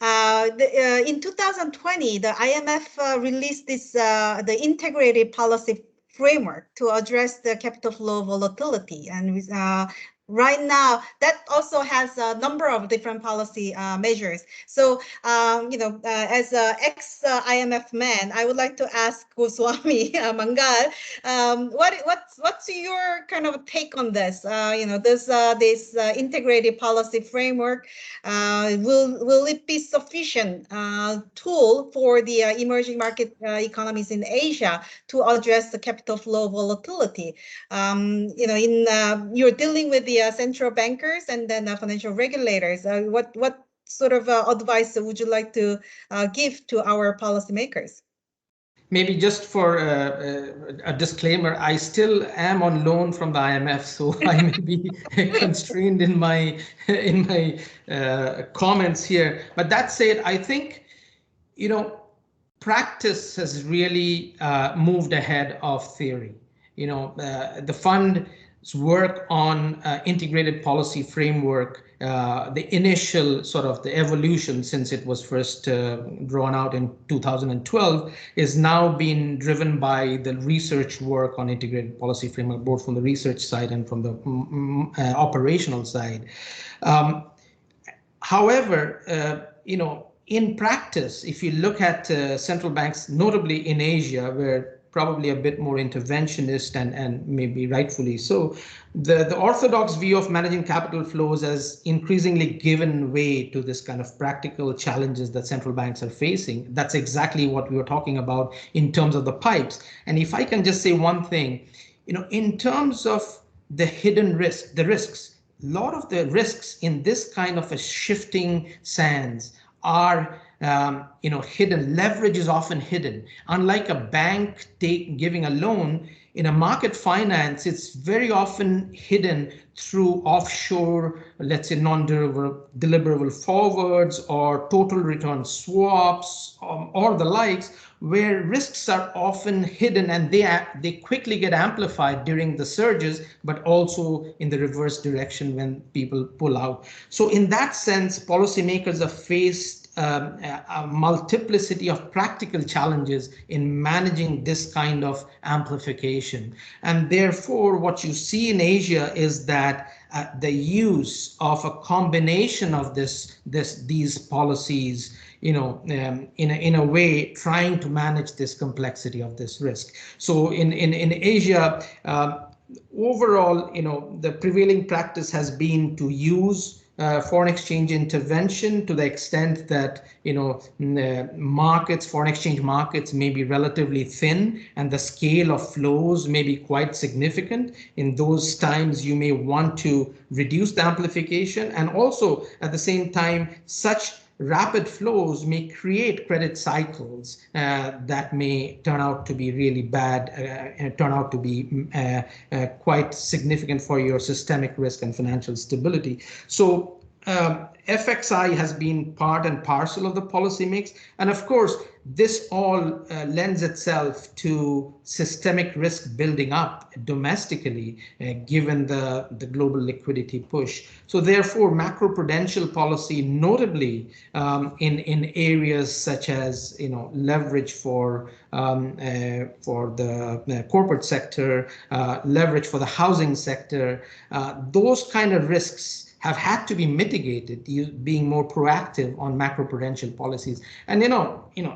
In 2020, the IMF released this the integrated policy framework to address the capital flow volatility, and right now that also has a number of different policy measures. So as an ex-IMF man, I would like to ask Goswami Mangal, what's your kind of take on this? This integrated policy framework, will it be sufficient tool for the emerging market economies in Asia to address the capital flow volatility? You're dealing with the central bankers and then financial regulators. What sort of advice would you like to give to our policymakers? Maybe just for a disclaimer, I still am on loan from the IMF, so I may be constrained in my comments here. But that said, I think practice has really moved ahead of theory. The fund's work on integrated policy framework, the initial sort of the evolution since it was first drawn out in 2012, is now being driven by the research work on integrated policy framework, both from the research side and from the operational side. However, in practice, if you look at central banks, notably in Asia, where probably a bit more interventionist and maybe rightfully so, the orthodox view of managing capital flows has increasingly given way to this kind of practical challenges that central banks are facing. That's exactly what we were talking about in terms of the pipes. And if I can just say one thing, in terms of the hidden risk, the risks, a lot of the risks in this kind of a shifting sands are hidden. Leverage is often hidden. Unlike a bank giving a loan, in a market finance, it's very often hidden through offshore, let's say, non-deliverable forwards or total return swaps or the likes, where risks are often hidden and they quickly get amplified during the surges, but also in the reverse direction when people pull out. So in that sense, policymakers are faced a multiplicity of practical challenges in managing this kind of amplification. And therefore, what you see in Asia is that the use of a combination of these policies, in a way, trying to manage this complexity of this risk. So in Asia, overall, the prevailing practice has been to use foreign exchange intervention to the extent that foreign exchange markets may be relatively thin and the scale of flows may be quite significant. In those times, you may want to reduce the amplification, and also at the same time, such rapid flows may create credit cycles that may turn out to be really bad and turn out to be quite significant for your systemic risk and financial stability. So FXI has been part and parcel of the policy mix. And of course, this all lends itself to systemic risk building up domestically, given the global liquidity push. So therefore, macroprudential policy, notably in areas such as leverage for the corporate sector, leverage for the housing sector, those kind of risks have had to be mitigated, being more proactive on macroprudential policies. And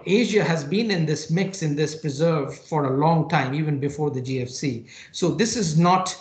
Asia has been in this mix, in this preserve for a long time, even before the GFC. So this is not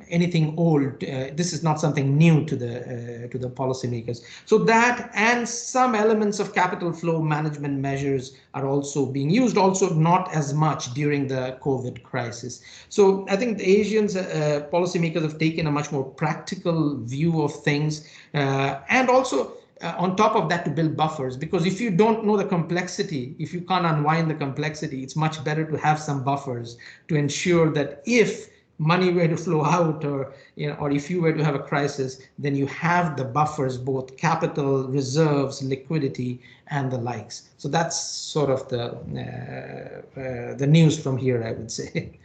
anything old. This is not something new to the policymakers. So that and some elements of capital flow management measures are also being used, also not as much during the COVID crisis. So I think the Asians policymakers have taken a much more practical view of things, and also on top of that, to build buffers, because if you don't know the complexity, if you can't unwind the complexity, it's much better to have some buffers to ensure that if money were to flow out, or if you were to have a crisis, then you have the buffers, both capital, reserves, liquidity, and the likes. So that's sort of the news from here, I would say.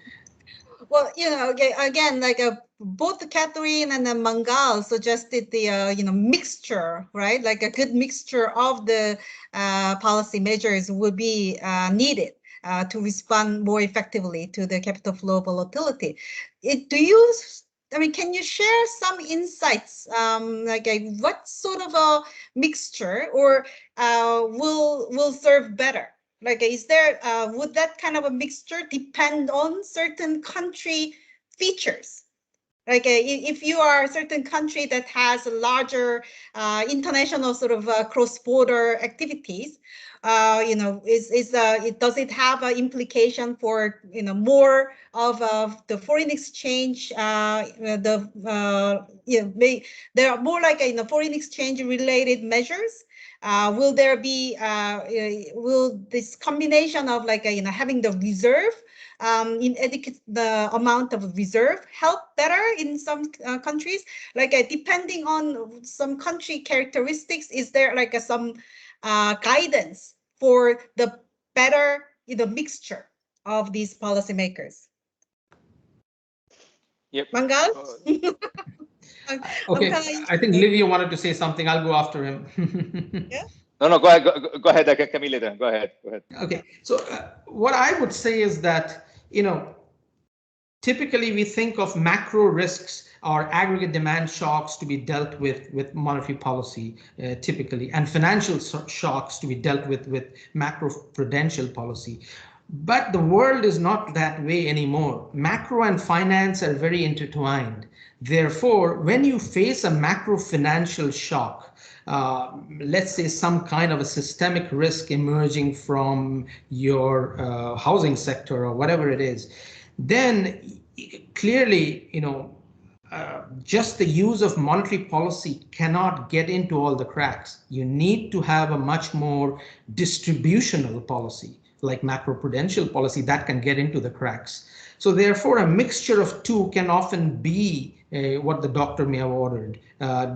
Well, again, like both Catherine and Mangal suggested the mixture, right? Like a good mixture of the policy measures would be needed to respond more effectively to the capital flow volatility. Can you share some insights, like what sort of a mixture or will serve better? Like, is there, would that kind of a mixture depend on certain country features? Like, if you are a certain country that has a larger international sort of cross-border activities, does it have an implication for more of the foreign exchange? There are more like foreign exchange related measures. Will there be will this combination of like having the reserve the amount of reserve help better in some countries? Like depending on some country characteristics, is there like some guidance for the better mixture of these policymakers? Yep. Mangal? Okay, I think Livio wanted to say something. I'll go after him. Yeah. No, go ahead. Go ahead. I can come in later. Go ahead. Okay, so what I would say is that, typically we think of macro risks or aggregate demand shocks to be dealt with monetary policy, typically, and financial shocks to be dealt with macroprudential policy. But the world is not that way anymore. Macro and finance are very intertwined. Therefore, when you face a macro financial shock, let's say some kind of a systemic risk emerging from your housing sector or whatever it is, then clearly, just the use of monetary policy cannot get into all the cracks. You need to have a much more distributional policy, like macroprudential policy, that can get into the cracks. So therefore, a mixture of two can often be what the doctor may have ordered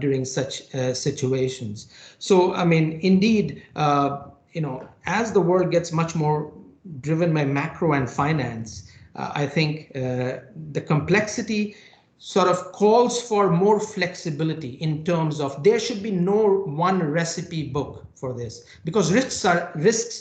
during such situations. So, indeed, as the world gets much more driven by macro and finance, I think the complexity sort of calls for more flexibility in terms of there should be no one recipe book for this, because risks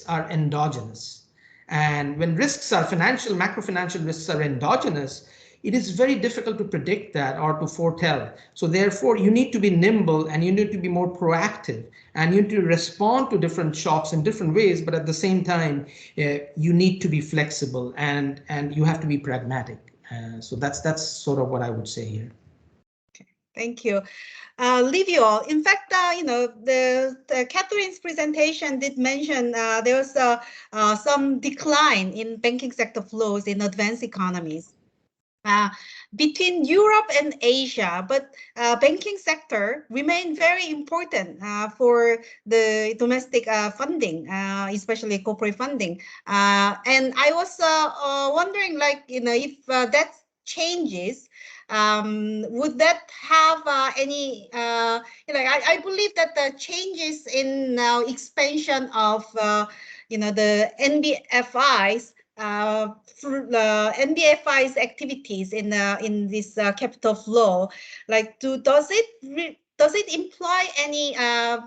are endogenous. And when risks are macro-financial risks are endogenous, it is very difficult to predict that or to foretell. So therefore, you need to be nimble and you need to be more proactive and you need to respond to different shocks in different ways. But at the same time, you need to be flexible and you have to be pragmatic. So that's sort of what I would say here. Okay, thank you. Livio, in fact, the Catherine's presentation did mention there was some decline in banking sector flows in advanced economies between Europe and Asia, but banking sector remained very important for the domestic funding, especially corporate funding. And I was wondering, like, if that changes, would that have any, I believe that the changes in now expansion of, the NBFIs, through NBFI's activities in this capital flow, like does it imply any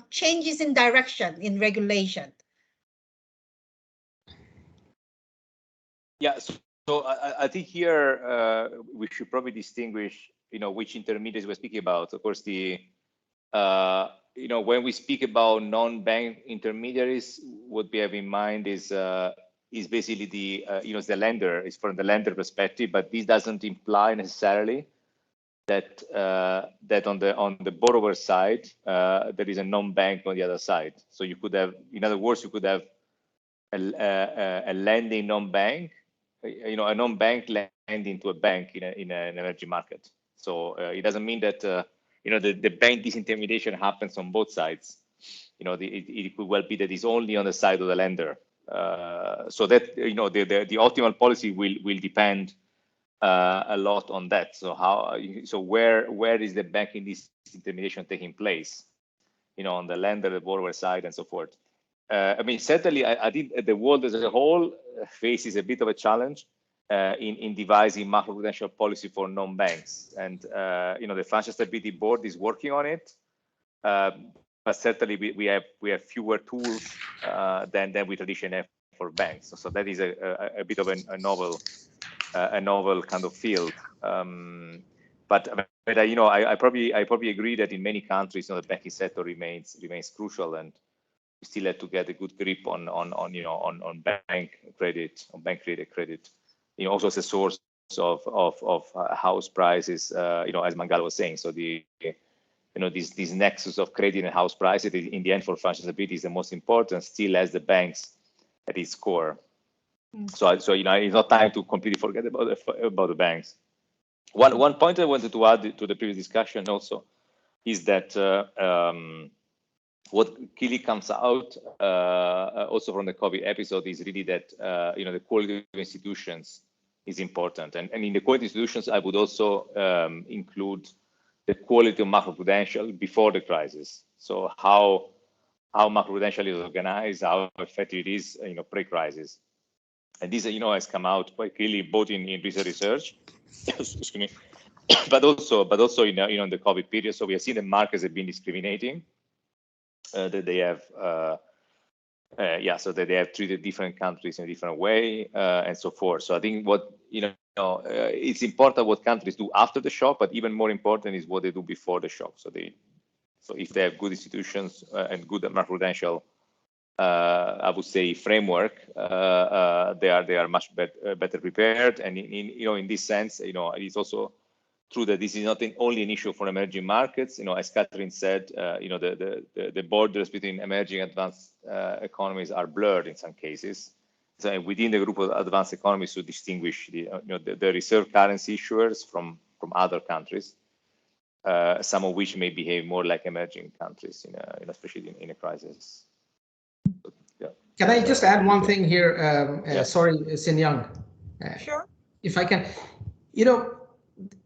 changes in direction in regulation? Yeah, so I think here we should probably distinguish which intermediaries we're speaking about. Of course, the when we speak about non-bank intermediaries, what we have in mind is basically the it's the lender. It's from the lender perspective, but this doesn't imply necessarily that that on the borrower side there is a non-bank on the other side. So you could have, in other words, you could have a lending non-bank, a non-bank lending to a bank in an emerging market. So it doesn't mean that the bank disintermediation happens on both sides. It could well be that it's only on the side of the lender. So that the optimal policy will depend a lot on that. So where is the banking disintermediation taking place? On the lender, the borrower side, and so forth. I mean, certainly, I think the world as a whole faces a bit of a challenge in devising macroprudential policy for non-banks, and the Financial Stability Board is working on it. But certainly, we have fewer tools than we traditionally have for banks. So that is a bit of a novel kind of field. But I probably agree that in many countries, the banking sector remains crucial, and we still have to get a good grip on bank credit, on bank credit. Also as a source of house prices. As Mangala was saying, so this nexus of credit and house prices, in the end, for financial stability, is the most important. Still has the banks at its core. So it's not time to completely forget about the banks. One point I wanted to add to the previous discussion also is that what clearly comes out also from the COVID episode is really that the quality of institutions is important, and in the quality institutions, I would also include the quality of macroprudential before the crisis. So how macroprudential is organized, how effective it is, pre-crisis. And this, has come out quite clearly both in recent research, excuse me, but also in the COVID period. So we have seen the markets have been discriminating, that they have, so that they have treated different countries in a different way, and so forth. So I think what it's important what countries do after the shock, but even more important is what they do before the shock. So if they have good institutions and good macroprudential, I would say, framework, they are much better prepared. And in this sense, it's also true that this is not only an issue for emerging markets. As Catherine said, the borders between emerging and advanced economies are blurred in some cases. So within the group of advanced economies, to distinguish the reserve currency issuers from other countries, some of which may behave more like emerging countries, especially in a crisis. Yeah. Can I just add one thing here? Yes. Sorry, Sin Young. Sure. If I can,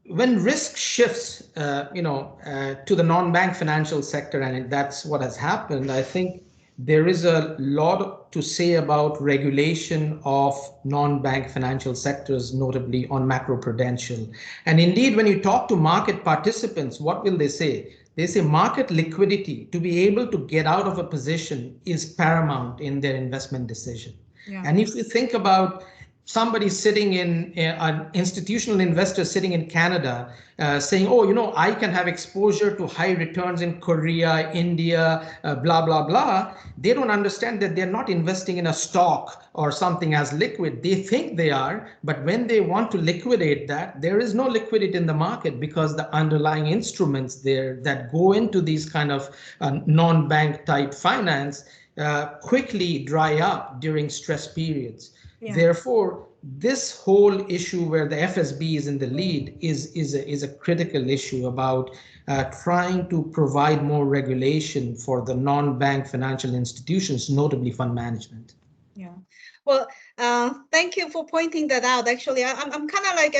when risk shifts, to the non-bank financial sector, and that's what has happened, I think there is a lot to say about regulation of non-bank financial sectors, notably on macroprudential. And indeed, when you talk to market participants, what will they say? They say market liquidity, to be able to get out of a position, is paramount in their investment decision. Yeah. And if you think about somebody sitting in an institutional investor sitting in Canada saying, I can have exposure to high returns in Korea, India, blah, blah, blah. They don't understand that they're not investing in a stock or something as liquid. They think they are, but when they want to liquidate that, there is no liquidity in the market because the underlying instruments there that go into these kind of non-bank type finance quickly dry up during stress periods. Yeah. Therefore, this whole issue where the FSB is in the lead is a critical issue about trying to provide more regulation for the non-bank financial institutions, notably fund management. Yeah. Well, thank you for pointing that out. Actually, I'm kind of like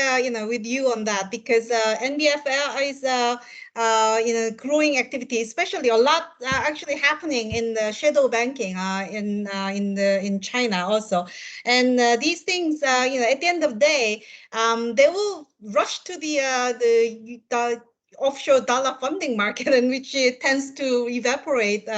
with you on that, because NBFI is growing activity, especially a lot actually happening in the shadow banking in China also, and these things at the end of the day they will rush to the offshore dollar funding market, and which tends to evaporate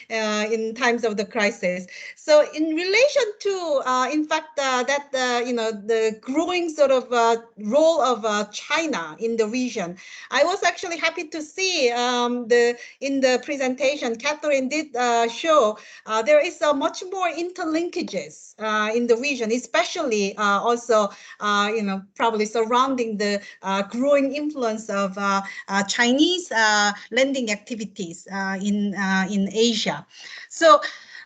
in times of the crisis. So in relation to, in fact, the growing sort of role of China in the region, I was actually happy to see in the presentation, Catherine did show there is much more interlinkages in the region, especially also, probably surrounding the growing influence of Chinese lending activities in Asia. So,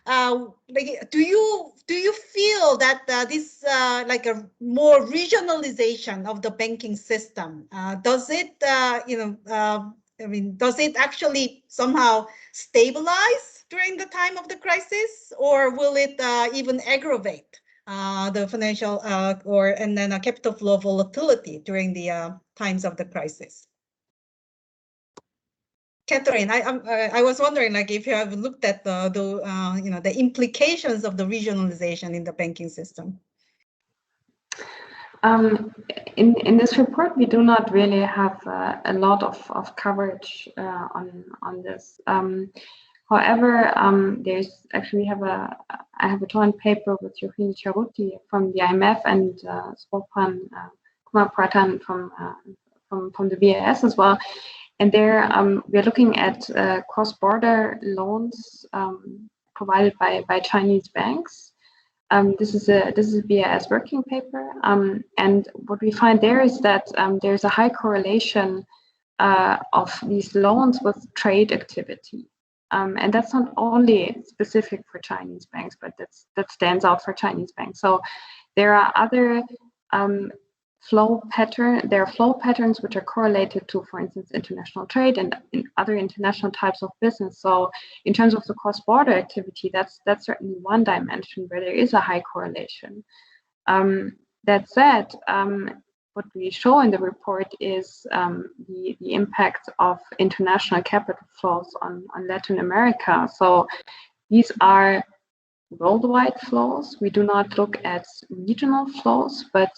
do you feel that this like a more regionalization of the banking system does it does it actually somehow stabilize during the time of the crisis, or will it even aggravate the financial and then capital flow volatility during the times of the crisis? Catherine, I was wondering, like, if you have looked at the implications of the regionalization in the banking system. In this report, we do not really have a lot of coverage on this. However, I have a joint paper with Yohini Charuti from the IMF and Swopan Kumar Pratan from the VAS as well. And there we're looking at cross-border loans provided by Chinese banks. This is a VAS working paper, and what we find there is that there's a high correlation of these loans with trade activity, and that's not only specific for Chinese banks, but that stands out for Chinese banks. So there are other flow patterns which are correlated to, for instance, international trade and in other international types of business. So in terms of the cross-border activity, that's certainly one dimension where there is a high correlation. That said, what we show in the report is the impact of international capital flows on Latin America. So these are worldwide flows. We do not look at regional flows, but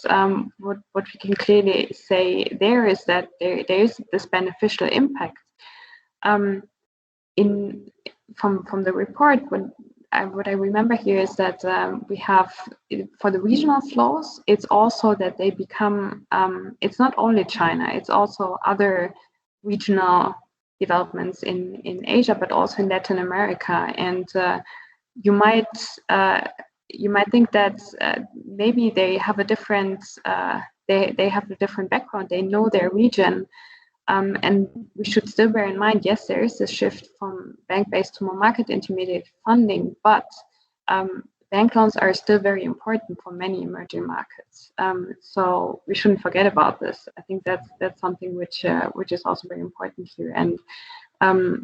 what we can clearly say there is that there is this beneficial impact. From the report, what I remember here is that we have, for the regional flows, it's also that they become, it's not only China, it's also other regional developments in Asia, but also in Latin America. And you might think that maybe they have a different they have a different background. They know their region, and we should still bear in mind, yes, there is a shift from bank-based to more market-intermediated funding, but bank loans are still very important for many emerging markets. So we shouldn't forget about this. I think that's something which is also very important here. And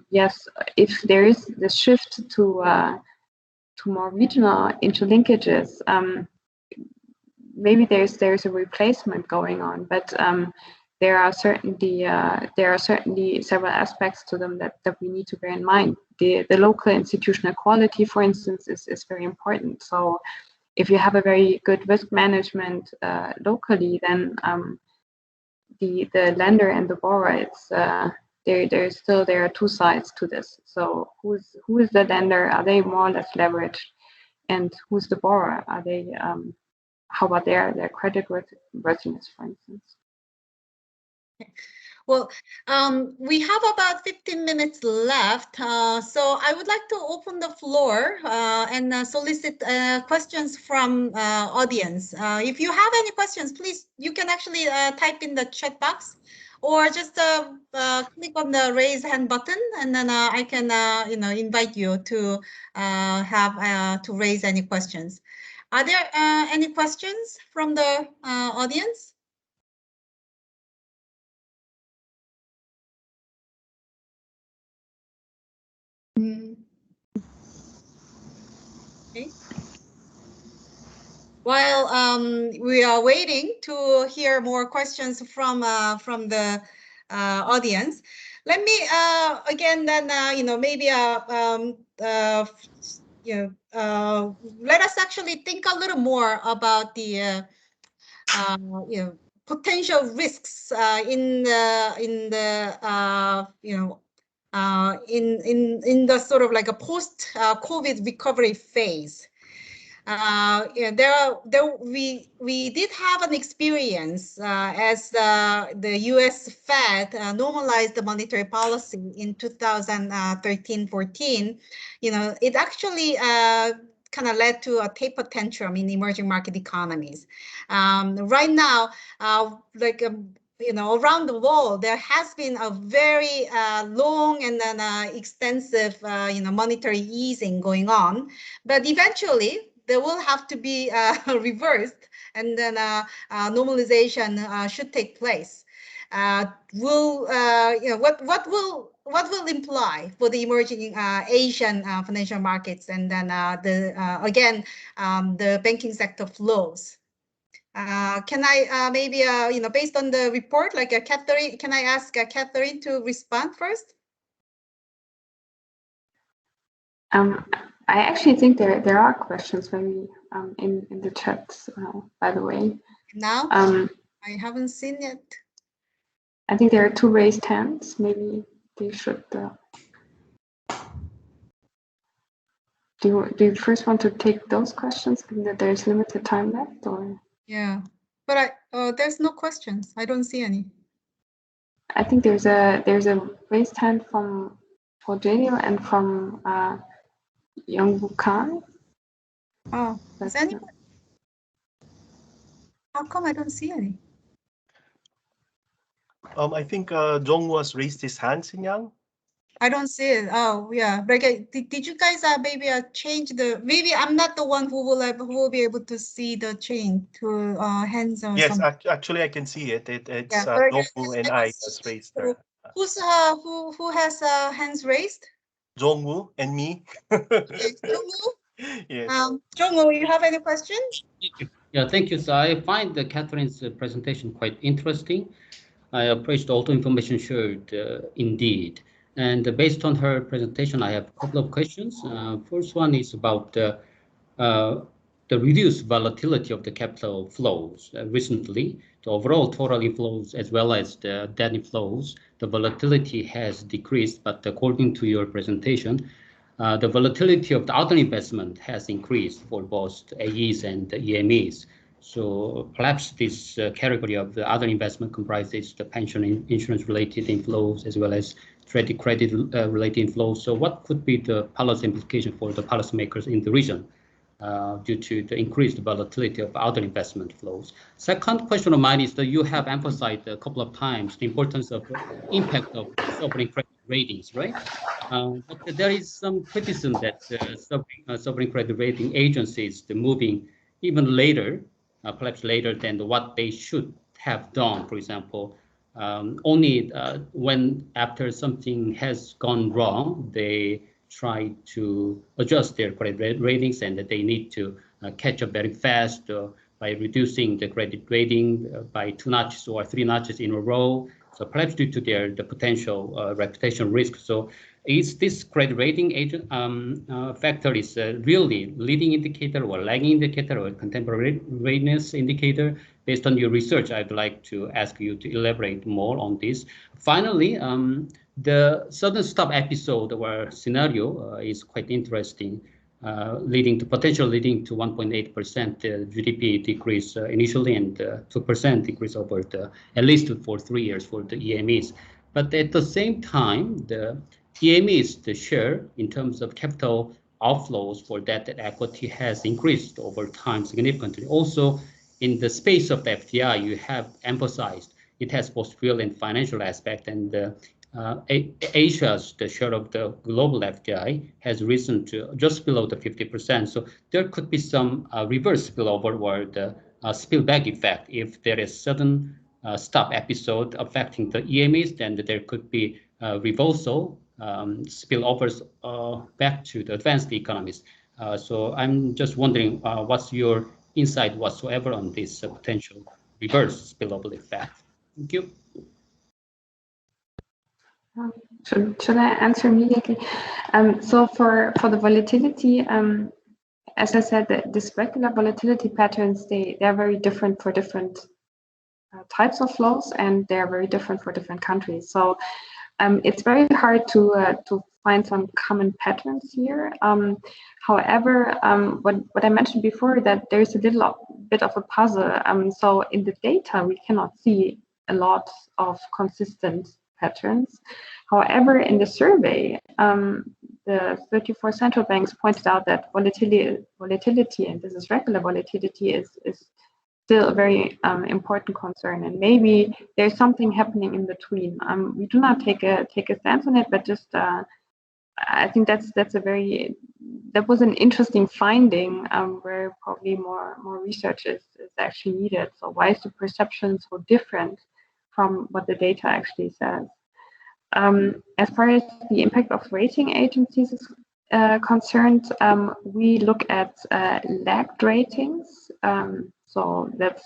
yes, if there is this shift to more regional interlinkages, maybe there's a replacement going on, but there are certainly several aspects to them that we need to bear in mind. The local institutional quality, for instance, is very important. So if you have a very good risk management locally, then the lender and the borrower, it's there are two sides to this. So who is the lender? Are they more or less leveraged? And who's the borrower? Are they how about their credit worthiness, for instance? Well, we have about 15 minutes left, so I would like to open the floor and solicit questions from audience. If you have any questions, please, you can actually type in the chat box, or just click on the raise hand button, and then I can invite you to to raise any questions. Are there any questions from the audience? Okay. While we are waiting to hear more questions from the audience, let me again then maybe let us actually think a little more about the potential risks in the sort of like a post COVID recovery phase. We did have an experience as the U.S. Fed normalized the monetary policy in 2013-14. It actually kind of led to a taper tantrum in emerging market economies. Right now, around the world, there has been a very long and then extensive, monetary easing going on, but eventually there will have to be reversed, and then normalization should take place. What will imply for the emerging Asian financial markets, and then the banking sector flows? Can I maybe based on the report, like Catherine, can I ask Catherine to respond first? I actually think there are questions maybe in the chat, by the way. Now, I haven't seen it. I think there are 2 raised hands. Maybe they should. Do you first want to take those questions, given that there's limited time left, or? Yeah, but there's no questions. I don't see any. I think there's a raised hand from Daniel and from Youngwoo Khan. Oh, is anyone? How come I don't see any? I think Jongwoo has raised his hand, Sinyang. I don't see it. Oh, yeah. Like, did you guys maybe change the? Maybe I'm not the one who will be able to see the change to hands or yes, something. actually, I can see it. It's Yeah, Jongwoo and I has raised their. Who has hands raised? Jongwoo and me. Jongwoo? Yes. Jongwoo, you have any questions? Yeah, thank you. So I find Catherine's presentation quite interesting. I appreciate all the information shared indeed. And based on her presentation, I have a couple of questions. First one is about the reduced volatility of the capital flows. Recently, the overall total inflows as well as the debt inflows, the volatility has decreased, but according to your presentation, the volatility of the other investment has increased for both AEs and EMEs. So perhaps this category of the other investment comprises the pension and insurance related inflows as well as credit related inflows. So what could be the policy implication for the policymakers in the region due to the increased volatility of other investment flows? Second question of mine is that you have emphasized a couple of times the importance of impact of sovereign credit ratings, right? But there is some criticism that sovereign credit rating agencies are moving even later, perhaps later than what they should have done. For example, only when after something has gone wrong, they try to adjust their credit ratings, and that they need to catch up very fast by reducing the credit rating by 2 notches or 3 notches in a row. So perhaps due to the potential reputation risk. So is this credit rating agent factor is really leading indicator or lagging indicator or contemporaneous indicator? Based on your research, I'd like to ask you to elaborate more on this. Finally, the sudden stop episode or scenario is quite interesting, leading to 1.8% GDP decrease initially, and 2% decrease over at least for 3 years for the EMEs. But at the same time, the EMEs, the share in terms of capital outflows for debt and equity has increased over time significantly. Also, in the space of the FDI, you have emphasized it has both real and financial aspect, and Asia's the share of the global FDI has risen to just below the 50%. So there could be some reverse spillover or the spillback effect. If there is sudden stop episode affecting the EMEs, then there could be reversal spillovers back to the advanced economies. So I'm just wondering what's your insight whatsoever on this potential reverse spillover effect? Thank you. Should I answer immediately? So for the volatility, as I said, the specular volatility patterns, they're very different for different types of flows, and they're very different for different countries. So it's very hard to find some common patterns here. However, what I mentioned before, that there's a bit of a puzzle. So in the data, we cannot see a lot of consistent patterns. However, in the survey, the 34 central banks pointed out that volatility, and this is regular volatility, is still a very important concern, and maybe there's something happening in between. We do not take a stance on it, but just I think that was an interesting finding, where probably more research is actually needed. So why is the perception so different from what the data actually says? As far as the impact of rating agencies is concerned, we look at lagged ratings. So that's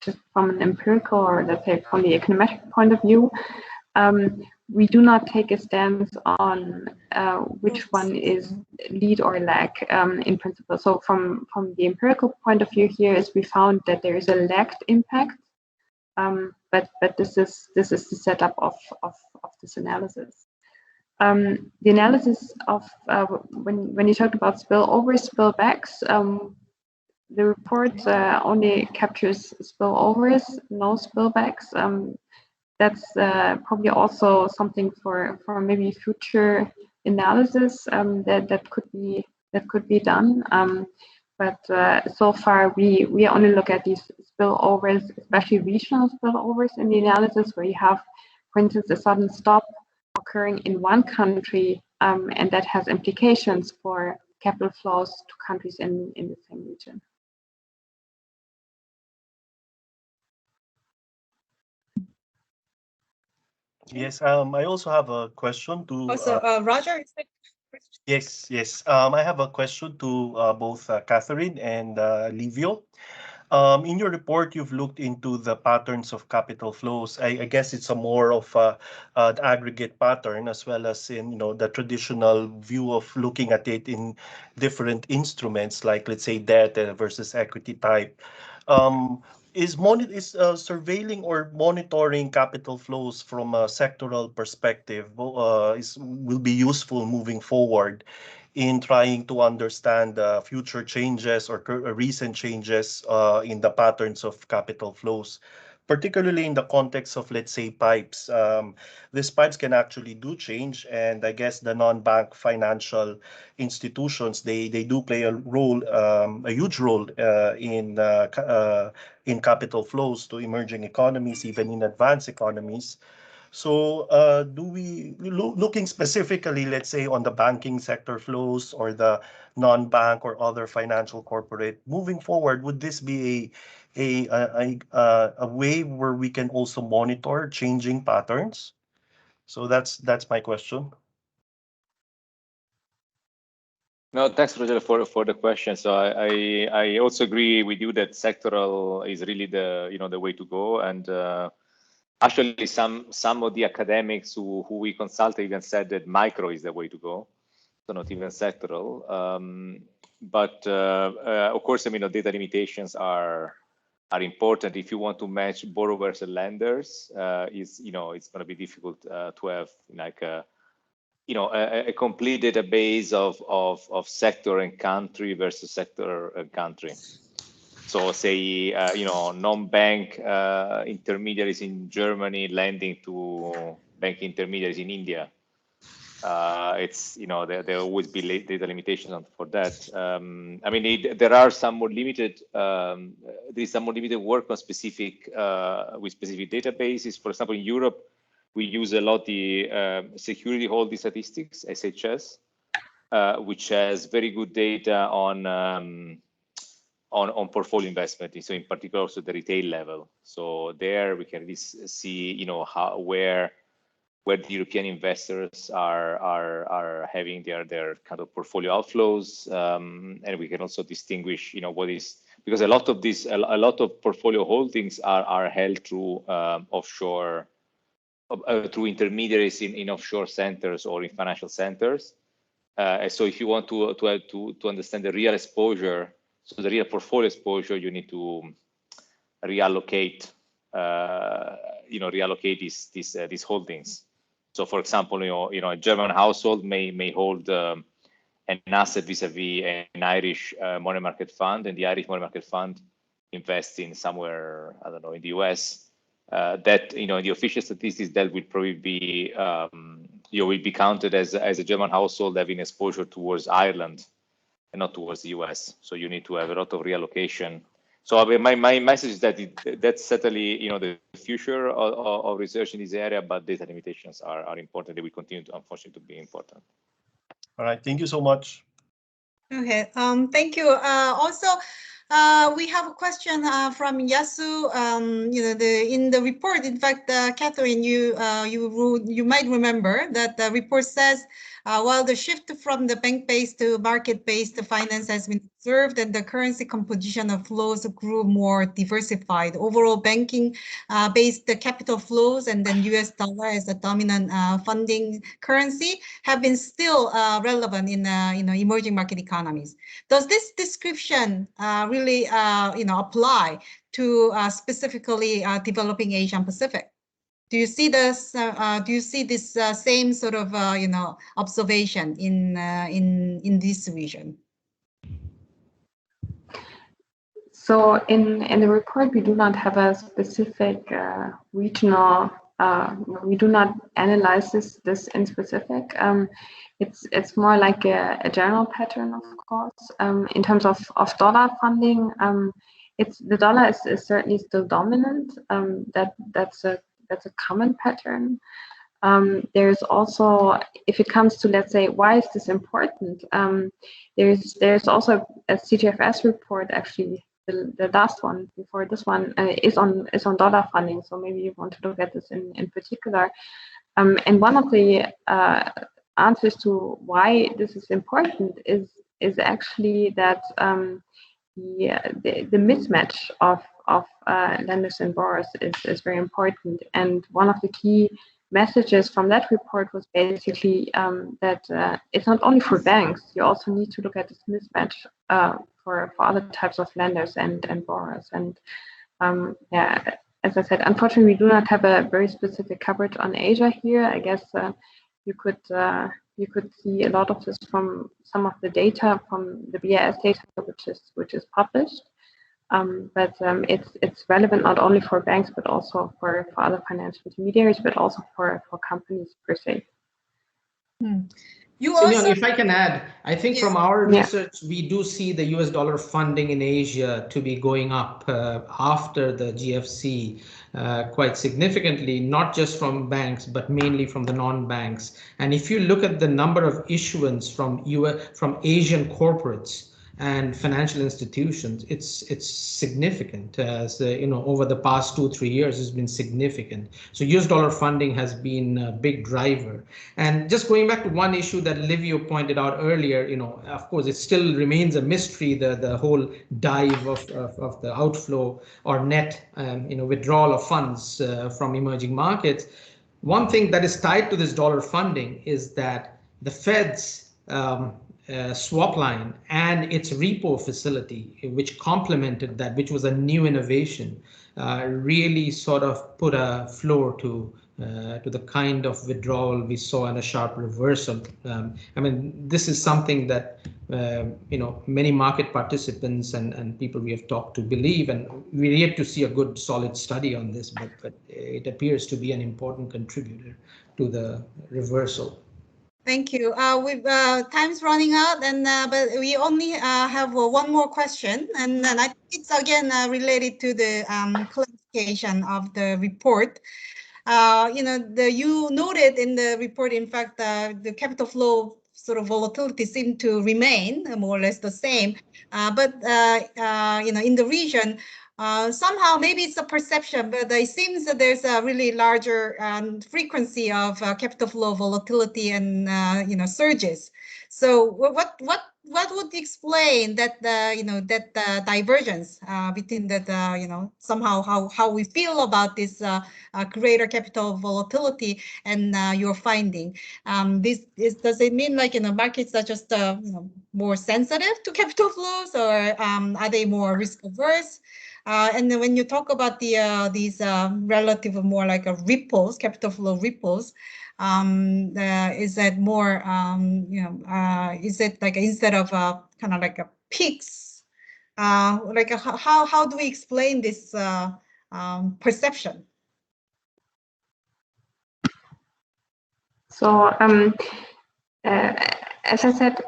just from an empirical, or let's say from the econometric point of view. We do not take a stance on which one is lead or lag in principle. So from the empirical point of view here, is we found that there is a lagged impact, but this is the setup of this analysis. The analysis of when you talk about spillbacks, the report only captures spillovers, no spillbacks. That's probably also something for maybe future analysis that could be done. But so far we only look at these spillovers, especially regional spillovers in the analysis, where you have, for instance, a sudden stop occurring in one country, and that has implications for capital flows to countries in the same region. Yes, I also have a question to. Also, Roger, is that? Yes. I have a question to both Catherine and Livio. In your report, you've looked into the patterns of capital flows. I guess it's a more of an aggregate pattern, as well as in the traditional view of looking at it in different instruments, like let's say debt versus equity type. Is surveilling or monitoring capital flows from a sectoral perspective will be useful moving forward in trying to understand future changes or recent changes in the patterns of capital flows, particularly in the context of, let's say, pipes. These pipes can actually do change, and I guess the non-bank financial institutions, they do play a role, a huge role in capital flows to emerging economies, even in advanced economies. So do we, looking specifically, let's say, on the banking sector flows or the non-bank or other financial corporate, moving forward, would this be a way where we can also monitor changing patterns? So that's my question. No, thanks, Roger, for the question. So I also agree with you that sectoral is really the way to go. And actually, some of the academics who we consulted even said that micro is the way to go, so not even sectoral. But of course, data limitations are important. If you want to match borrowers and lenders, it's going to be difficult to have like a complete database of sector and country versus sector and country. So say, non-bank intermediaries in Germany lending to bank intermediaries in India. It's, there always be data limitations for that. There are some more limited, there's some more limited work on specific, with specific databases. For example, in Europe, we use a lot the security holding statistics, SHS, which has very good data on portfolio investment. So in particular, also the retail level. So there we can really see, where the European investors are having their kind of portfolio outflows, and we can also distinguish, what is, because a lot of portfolio holdings are held through offshore, through intermediaries in offshore centers or in financial centers. So if you want to understand the real exposure, so the real portfolio exposure, you need to reallocate reallocate these holdings. So, for example, a German household may hold an asset vis-a-vis an Irish money market fund, and the Irish money market fund invests in somewhere, I don't know, in the US. That the official statistics that will probably be will be counted as a German household having exposure towards Ireland and not towards the US. So you need to have a lot of reallocation. So I mean, my message is that that's certainly the future of research in this area, but data limitations are important. They will continue to, unfortunately, to be important. All right, thank you so much. Okay, thank you. Also, we have a question from Yasu. In the report, in fact, Catherine, you might remember that the report says while the shift from the bank-based to market-based finance has been observed and the currency composition of flows grew more diversified, overall banking-based capital flows and then US dollar as the dominant funding currency have been still relevant in emerging market economies. Does this description really apply to specifically developing Asia and Pacific? Do you see this? Do you see this same sort of observation in this region? So in the report, we do not have a specific regional. We do not analyze this in specific. It's more like a general pattern, of course. In terms of dollar funding, the dollar is certainly still dominant. That's a common pattern. There's also, if it comes to, let's say, why is this important? There's also a CGFS report, actually, the last one before this one is on dollar funding. So maybe you want to look at this in particular. And one of the answers to why this is important is actually that the mismatch of lenders and borrowers is very important. And one of the key messages from that report was basically that it's not only for banks, you also need to look at this mismatch for other types of lenders and borrowers. And yeah, as I said, unfortunately, we do not have a very specific coverage on Asia here. I guess you could see a lot of this from some of the data from the BIS data, which is published. But it's relevant not only for banks, but also for other financial intermediaries, but also for companies per se. You also, if I can add, I think from our research, we do see the US dollar funding in Asia to be going up after the GFC quite significantly, not just from banks, but mainly from the non-banks. And if you look at the number of issuance from Asian corporates and financial institutions, it's significant. As over the past 2-3 years has been significant. So US dollar funding has been a big driver. And just going back to one issue that Livio pointed out earlier, of course, it still remains a mystery, the whole dive of the outflow or net withdrawal of funds from emerging markets. One thing that is tied to this dollar funding is that the Fed's swap line and its repo facility, which complemented that, which was a new innovation, really sort of put a floor to the kind of withdrawal we saw and a sharp reversal. I mean, this is something that many market participants and people we have talked to believe, and we're yet to see a good solid study on this, but it appears to be an important contributor to the reversal. Thank you. Time's running out, and but we only have one more question, and then I think it's again related to the clarification of the report. You noted in the report, in fact, the capital flow sort of volatility seemed to remain more or less the same, but in the region. Somehow, maybe it's a perception, but it seems that there's a really larger frequency of capital flow volatility and surges. So, what would explain that divergence between that somehow how we feel about this greater capital volatility and your finding? Does it mean like markets are just more sensitive to capital flows, or are they more risk averse? And then when you talk about these relative more like a ripples, capital flow ripples, is that more is it like instead of kind of like a peaks? Like how do we explain this perception? So as I said,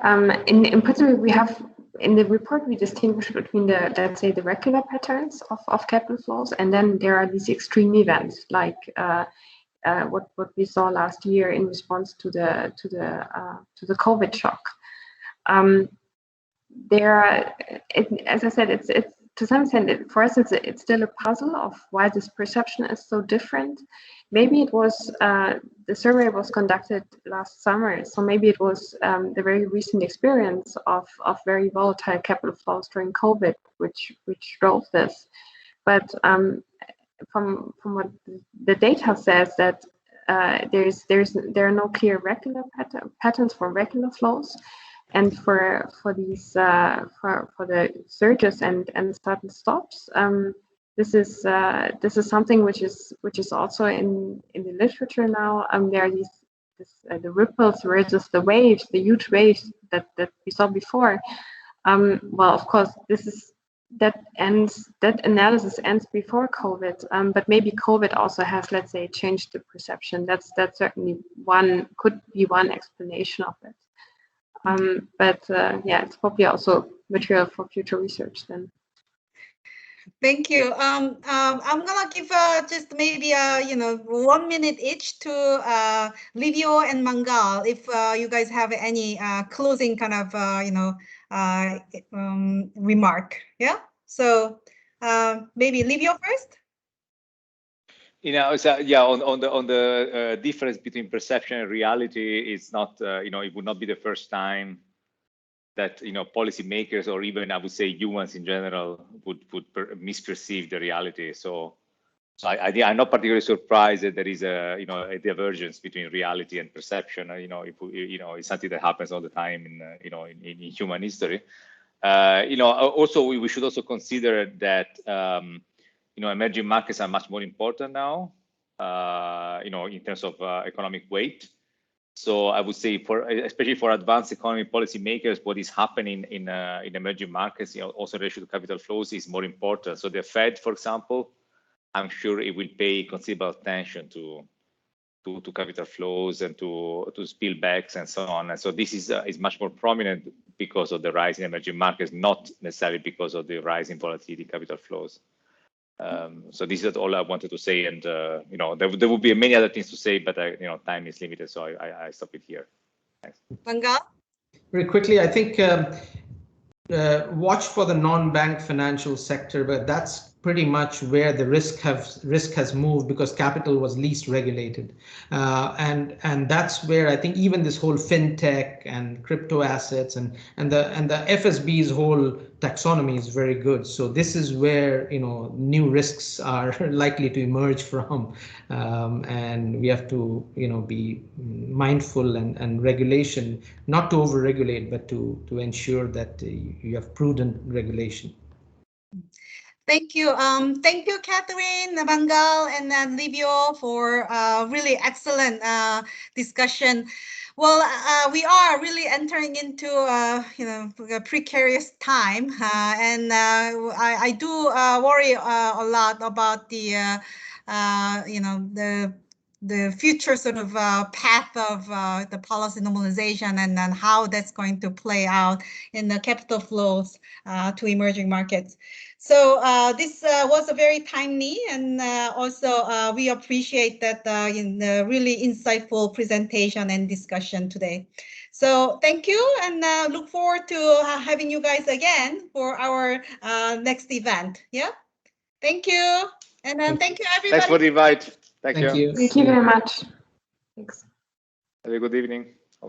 in principle, we have in the report we distinguish between the, let's say, the regular patterns of capital flows, and then there are these extreme events like what we saw last year in response to the COVID shock. As I said, it's to some extent, for us, it's still a puzzle of why this perception is so different. Maybe it was the survey was conducted last summer, so maybe it was the very recent experience of very volatile capital flows during COVID, which drove this. But from what the data says, that there are no clear regular patterns for regular flows. And for these for the surges and sudden stops, this is something which is also in the literature now. There are the ripples versus the waves, the huge waves that we saw before. Well, of course, that analysis ends before COVID, but maybe COVID also has, let's say, changed the perception. That's certainly could be one explanation of it. But yeah, it's probably also material for future research then. Thank you. I'm gonna give just maybe 1 minute each to Livio and Mangal, if you guys have any closing kind of remark. Yeah. So maybe Livio first. So yeah, on the difference between perception and reality, it's not it would not be the first time that policymakers, or even I would say humans in general, would misperceive the reality. So I'm not particularly surprised that there is a divergence between reality and perception. It's something that happens all the time in human history. Also we should also consider that emerging markets are much more important now, in terms of economic weight. So I would say, especially for advanced economy policymakers, what is happening in emerging markets, also in relation to capital flows, is more important. So the Fed, for example, I'm sure it will pay considerable attention to capital flows and to spillbacks and so on. And so this is much more prominent because of the rise in emerging markets, not necessarily because of the rise in volatility capital flows. So this is all I wanted to say, and there will be many other things to say, but time is limited, so I stop it here. Thanks. Mangal? Very quickly, I think watch for the non-bank financial sector, but that's pretty much where the risk has moved, because capital was least regulated, and that's where I think even this whole fintech and crypto assets and the FSB's whole taxonomy is very good. So this is where new risks are likely to emerge from, and we have to be mindful and regulation, not to over-regulate, but to ensure that you have prudent regulation. Thank you. Thank you, Catherine, Mangal, and Livio, for really excellent discussion. Well, we are really entering into a precarious time, and I do worry a lot about the future sort of path of the policy normalization, and then how that's going to play out in the capital flows to emerging markets. So this was a very timely, and also we appreciate that in the really insightful presentation and discussion today. So thank you, and look forward to having you guys again for our next event. Yeah, thank you, and thank you everybody. Thanks for the invite. Thank you. Thank you very much. Thanks. Have a good evening. Bye.